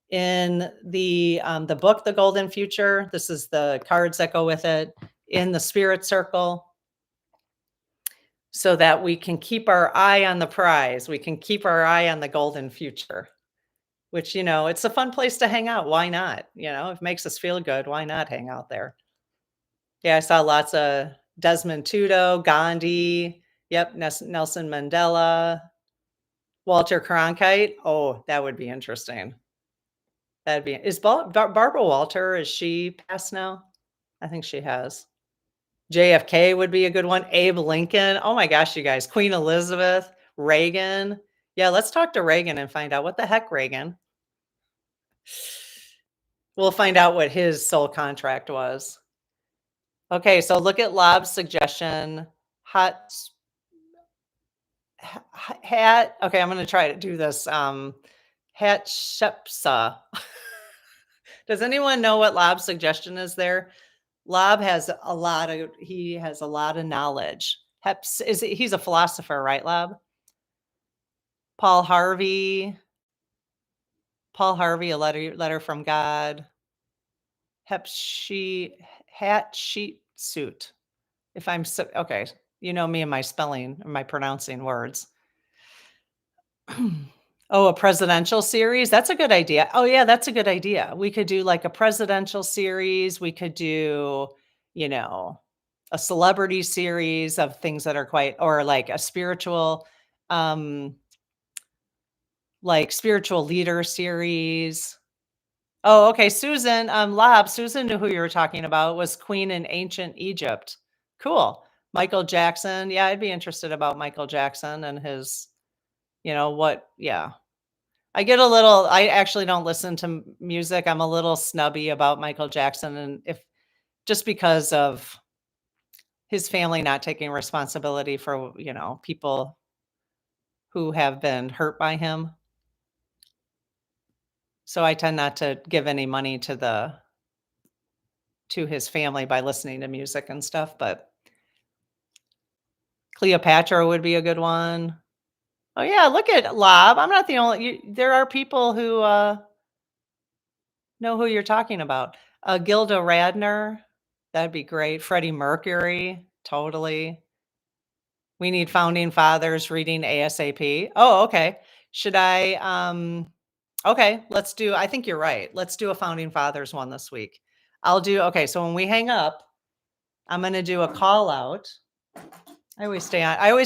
in the book, The Golden Future. This is the cards that go with it in the spirit circle, so that we can keep our eye on the prize. We can keep our eye on the golden future. Which, it's a fun place to hang out. Why not? If it makes us feel good, why not hang out there? Yeah, I saw lots of Desmond Tutu, Gandhi, yep, Nelson Mandela, Walter Cronkite. Oh, that would be interesting. Is Barbara Walter, is she passed now? I think she has. JFK would be a good one. Abe Lincoln. Oh my gosh, you guys. Queen Elizabeth, Reagan. Yeah, let's talk to Reagan and find out what the heck, Reagan. We'll find out what his soul contract was. Okay, so look at Lob's suggestion. Hat. Okay, I'm going to try to do this. Hatshepsut. Does anyone know what Lob's suggestion is there? Lob has he has a lot of knowledge. He's a philosopher, right, Lob? Paul Harvey, a letter from God. Hatshepsut. If I'm so okay, you know me and my spelling or my pronouncing words. Oh, a presidential series? That's a good idea. Oh yeah, that's a good idea. We could do like a presidential series. We could do, a celebrity series of things that are or like a spiritual, like spiritual leader series. Oh, okay. Susan, Susan knew who you were talking about, was queen in ancient Egypt. Cool. Michael Jackson. Yeah, I'd be interested about Michael Jackson and his, yeah. I actually don't listen to music. I'm a little snubby about Michael Jackson, and if just because of his family not taking responsibility for, people who have been hurt by him. So I tend not to give any money to his family by listening to music and stuff, but Cleopatra would be a good one. Oh yeah, look at Lob. I'm not the only there are people who know who you're talking about. Gilda Radner, that'd be great. Freddie Mercury, totally. We need founding fathers reading ASAP. Oh, okay. Should I okay, I think you're right. Let's do a founding fathers one this week. Okay, so when we hang up, I'm going to do a call out. I always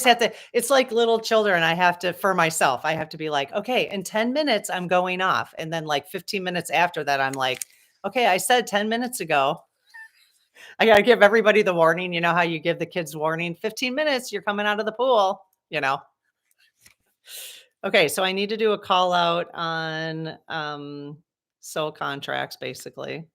have to, it's like little children. I have to, for myself, I have to be like, okay, in 10 minutes, I'm going off. And then like 15 minutes after that, I'm like, okay, I said 10 minutes ago, I got to give everybody the warning. You know how you give the kids warning, 15 minutes, you're coming out of the pool, you know? Okay. So I need to do a call out on, soul contracts, basically.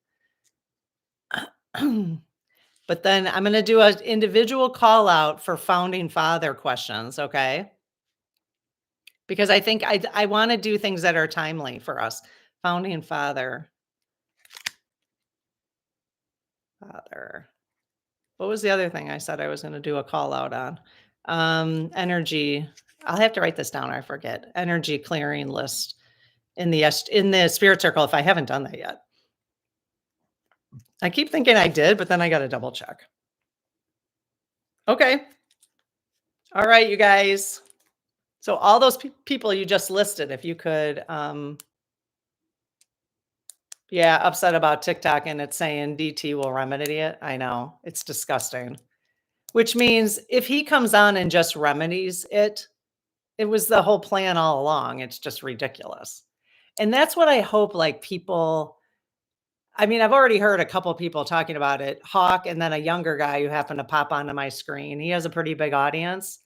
But then I'm going to do an individual call out for founding father questions. Okay. Because I think I want to do things that are timely for us. Founding father. What was the other thing I said I was going to do a call out on? Energy. I'll have to write this down. I forget. Energy clearing list in the spirit circle if I haven't done that yet. I keep thinking I did, but then I got to double check. Okay. All right, you guys. So all those people you just listed, if you could, yeah, upset about TikTok and it's saying DT will remedy it. I know it's disgusting, which means if he comes on and just remedies it, it was the whole plan all along. It's just ridiculous. And that's what I hope like people, I mean, I've already heard a couple people talking about it, Hawk, and then a younger guy who happened to pop onto my screen. He has a pretty big audience.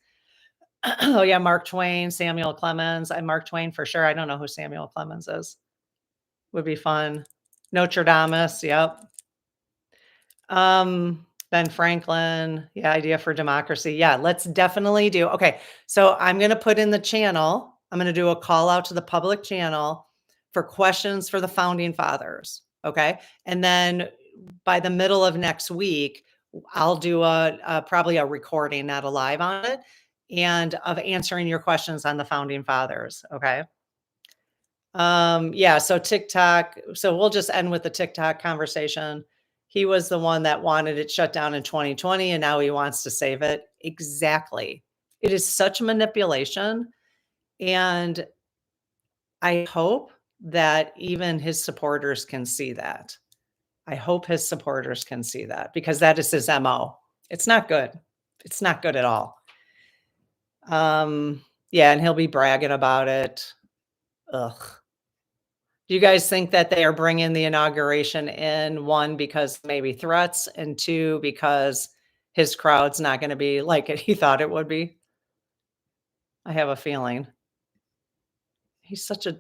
Oh yeah, Mark Twain, Samuel Clemens. I Mark Twain for sure. I don't know who Samuel Clemens is. Would be fun. Notre Dame, yep. Ben Franklin, yeah, idea for democracy. Yeah, let's definitely do. Okay, so I'm going to put in the channel. I'm going to do a call out to the public channel for questions for the founding fathers. Okay, and then by the middle of next week, I'll do probably a recording, not a live on it, and of answering your questions on the founding fathers. Okay. Yeah, so TikTok, so we'll just end with the TikTok conversation. He was the one that wanted it shut down in 2020 and now he wants to save it. Exactly. It is such manipulation. And I hope that even his supporters can see that. I hope his supporters can see that because that is his MO. It's not good. It's not good at all. Yeah, and he'll be bragging about it. Ugh. Do you guys think that they are bringing the inauguration in, one, because maybe threats, and two, because his crowd's not going to be like he thought it would be? I have a feeling. He's such a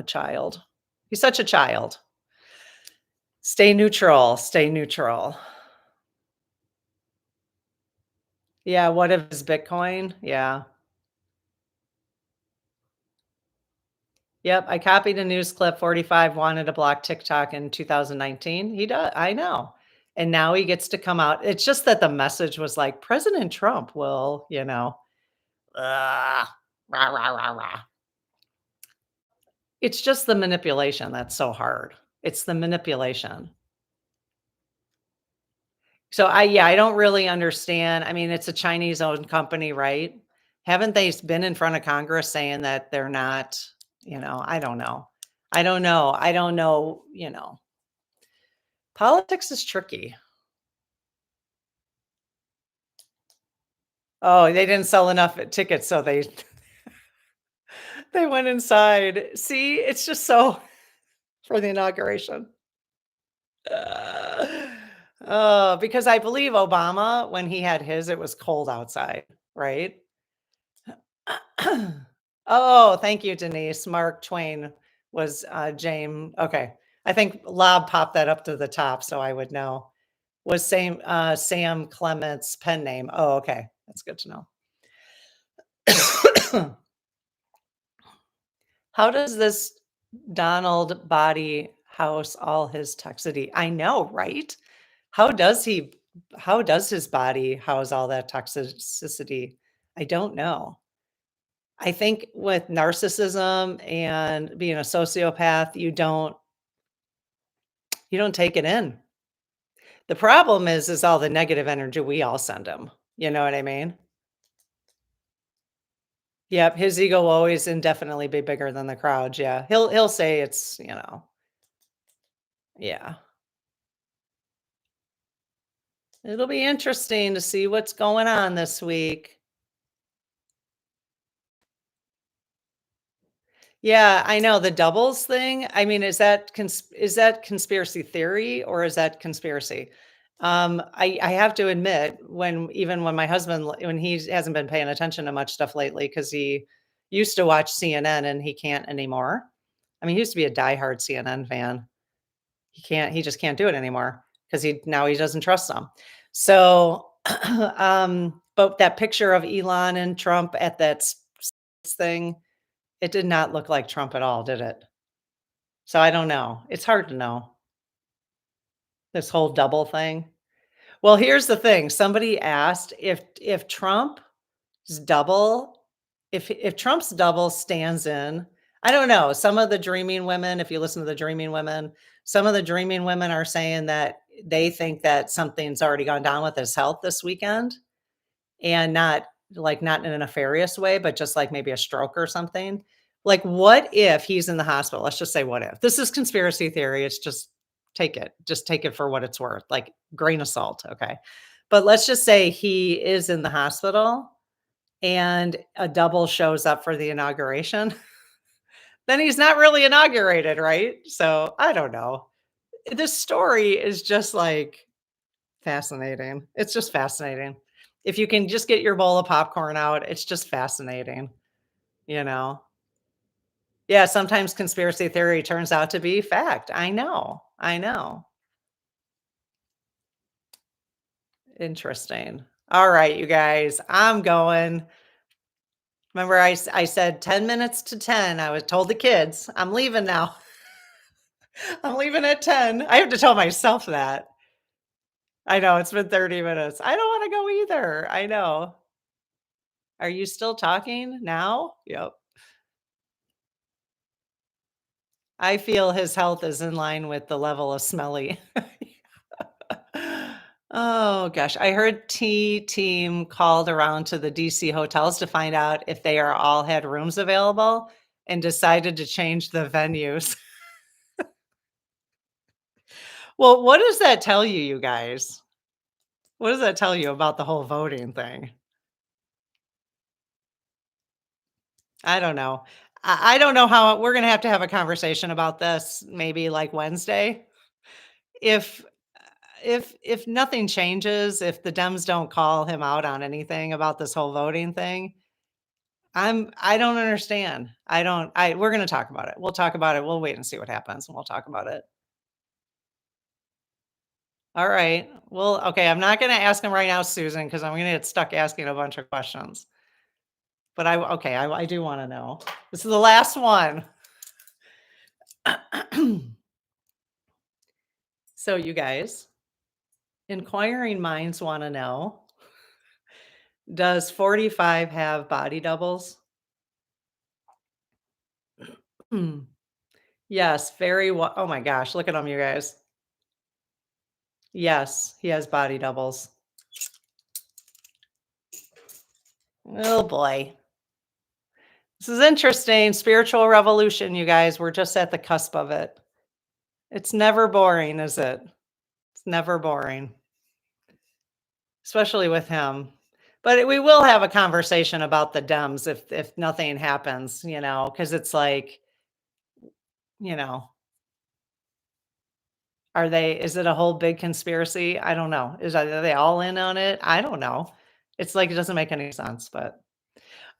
child. He's such a child. Stay neutral. Stay neutral. Yeah. What if it's Bitcoin? Yeah. Yep. I copied a news clip. 45 wanted to block TikTok in 2019. He does. I know. And now he gets to come out. It's just that the message was like, President Trump will, rah, rah, rah, rah. It's just the manipulation that's so hard. It's the manipulation. So I don't really understand. I mean, it's a Chinese owned company, right? Haven't they been in front of Congress saying that they're not, I don't know. I don't know. I don't know, Politics is tricky. Oh, they didn't sell enough tickets, so they they went inside. See, it's just so for the inauguration. Because I believe Obama, when he had his, it was cold outside, right? Oh, thank you, Denise. Mark Twain was, James. Okay. I think Lob popped that up to the top so I would know. Was Sam Clement's pen name. Oh, okay. That's good to know. How does this Donald body house all his toxicity? I know, right? How does he how does his body house all that toxicity? I don't know. I think with narcissism and being a sociopath, you don't take it in. The problem is all the negative energy we all send him. You know what I mean? Yep, his ego will always indefinitely be bigger than the crowd. Yeah. He'll say yeah. It'll be interesting to see what's going on this week. Yeah, I know the doubles thing. I mean, is that conspiracy theory or is that conspiracy? I have to admit, even when my husband when he hasn't been paying attention to much stuff lately because he used to watch CNN and he can't anymore. I mean, he used to be a diehard CNN fan. He just can't do it anymore because he doesn't trust them. So, but that picture of Elon and Trump at that thing, it did not look like Trump at all, did it? So I don't know. It's hard to know, this whole double thing. Well, here's the thing. Somebody asked if Trump's double if Trump's double stands in, I don't know, some of the dreaming women, if you listen to the dreaming women, some of the dreaming women are saying that they think that something's already gone down with his health this weekend. And not in a nefarious way, but just like maybe a stroke or something. Like, what if he's in the hospital? Let's just say what if. This is conspiracy theory. It's just take it for what it's worth, like grain of salt, okay? But let's just say he is in the hospital and a double shows up for the inauguration, then he's not really inaugurated, right? So, I don't know. This story is just like fascinating. It's just fascinating. If you can just get your bowl of popcorn out, it's just fascinating, you know? Yeah, sometimes conspiracy theory turns out to be fact. I know. I know. Interesting. All right, you guys, I'm going. Remember I said 10 minutes to 10. I was told the kids, I'm leaving now. I'm leaving at 10. I have to tell myself that. I know it's been 30 minutes. I don't want to go either. I know. Are you still talking now? Yep. I feel his health is in line with the level of smelly. Oh gosh, I heard T team called around to the DC hotels to find out if they are all had rooms available and decided to change the venues. Well, what does that tell you, you guys? What does that tell you about the whole voting thing? I don't know. I don't know how we're going to have a conversation about this maybe like Wednesday. If if nothing changes, if the Dems don't call him out on anything about this whole voting thing, I don't understand. I don't I we're gonna talk about it. We'll talk about it. We'll wait and see what happens and we'll talk about it. All right. Well, okay, I'm not gonna ask him right now, Susan, because I'm gonna get stuck asking a bunch of questions. But I do want to know. This is the last one. So you guys, inquiring minds want to know, does 45 have body doubles? Yes, oh my gosh, look at him, you guys. Yes, he has body doubles. Oh boy. This is interesting. Spiritual revolution, you guys. We're just at the cusp of it. It's never boring, is it? It's never boring, especially with him. But we will have a conversation about the Dems if nothing happens, because it's like, you know, is it a whole big conspiracy? I don't know. Are they all in on it? I don't know. It's like it doesn't make any sense, but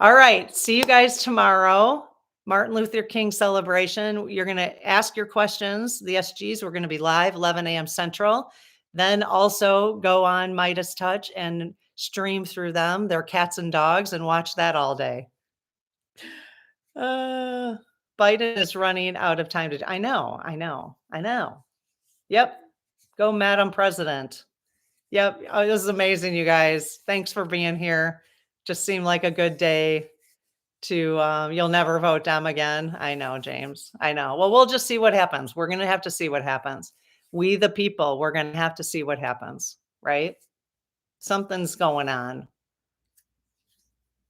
All right. See you guys tomorrow. Martin Luther King celebration. You're going to ask your questions. The SGs, we're going to be live 11 a.m. Central. Then also go on Midas Touch and stream through them. They're cats and dogs and watch that all day. Uh, Biden is running out of time to. I know. I know. I know. Yep. Go, Madam President. Yep. Oh, this is amazing, you guys. Thanks for being here. Just seemed like a good day to you'll never vote them again. I know, James. I know. Well, we'll just see what happens. We're going to have to see what happens. We the people, we're going to have to see what happens, right? Something's going on.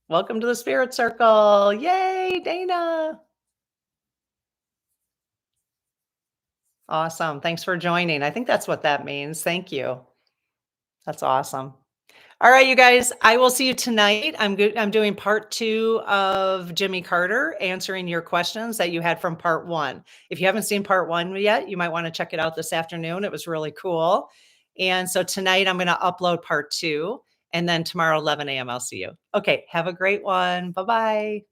Welcome to the spirit circle. Yay, Dana. Awesome. Thanks for joining. I think that's what that means. Thank you. That's awesome. All right, you guys, I will see you tonight. I'm good. I'm doing part 2 of Jimmy Carter, answering your questions that you had from part 1. If you haven't seen part 1 yet, you might want to check it out this afternoon. It was really cool. And so tonight I'm going to upload part 2, and then tomorrow 11 a.m. I'll see you. Okay, have a great one. Bye-bye.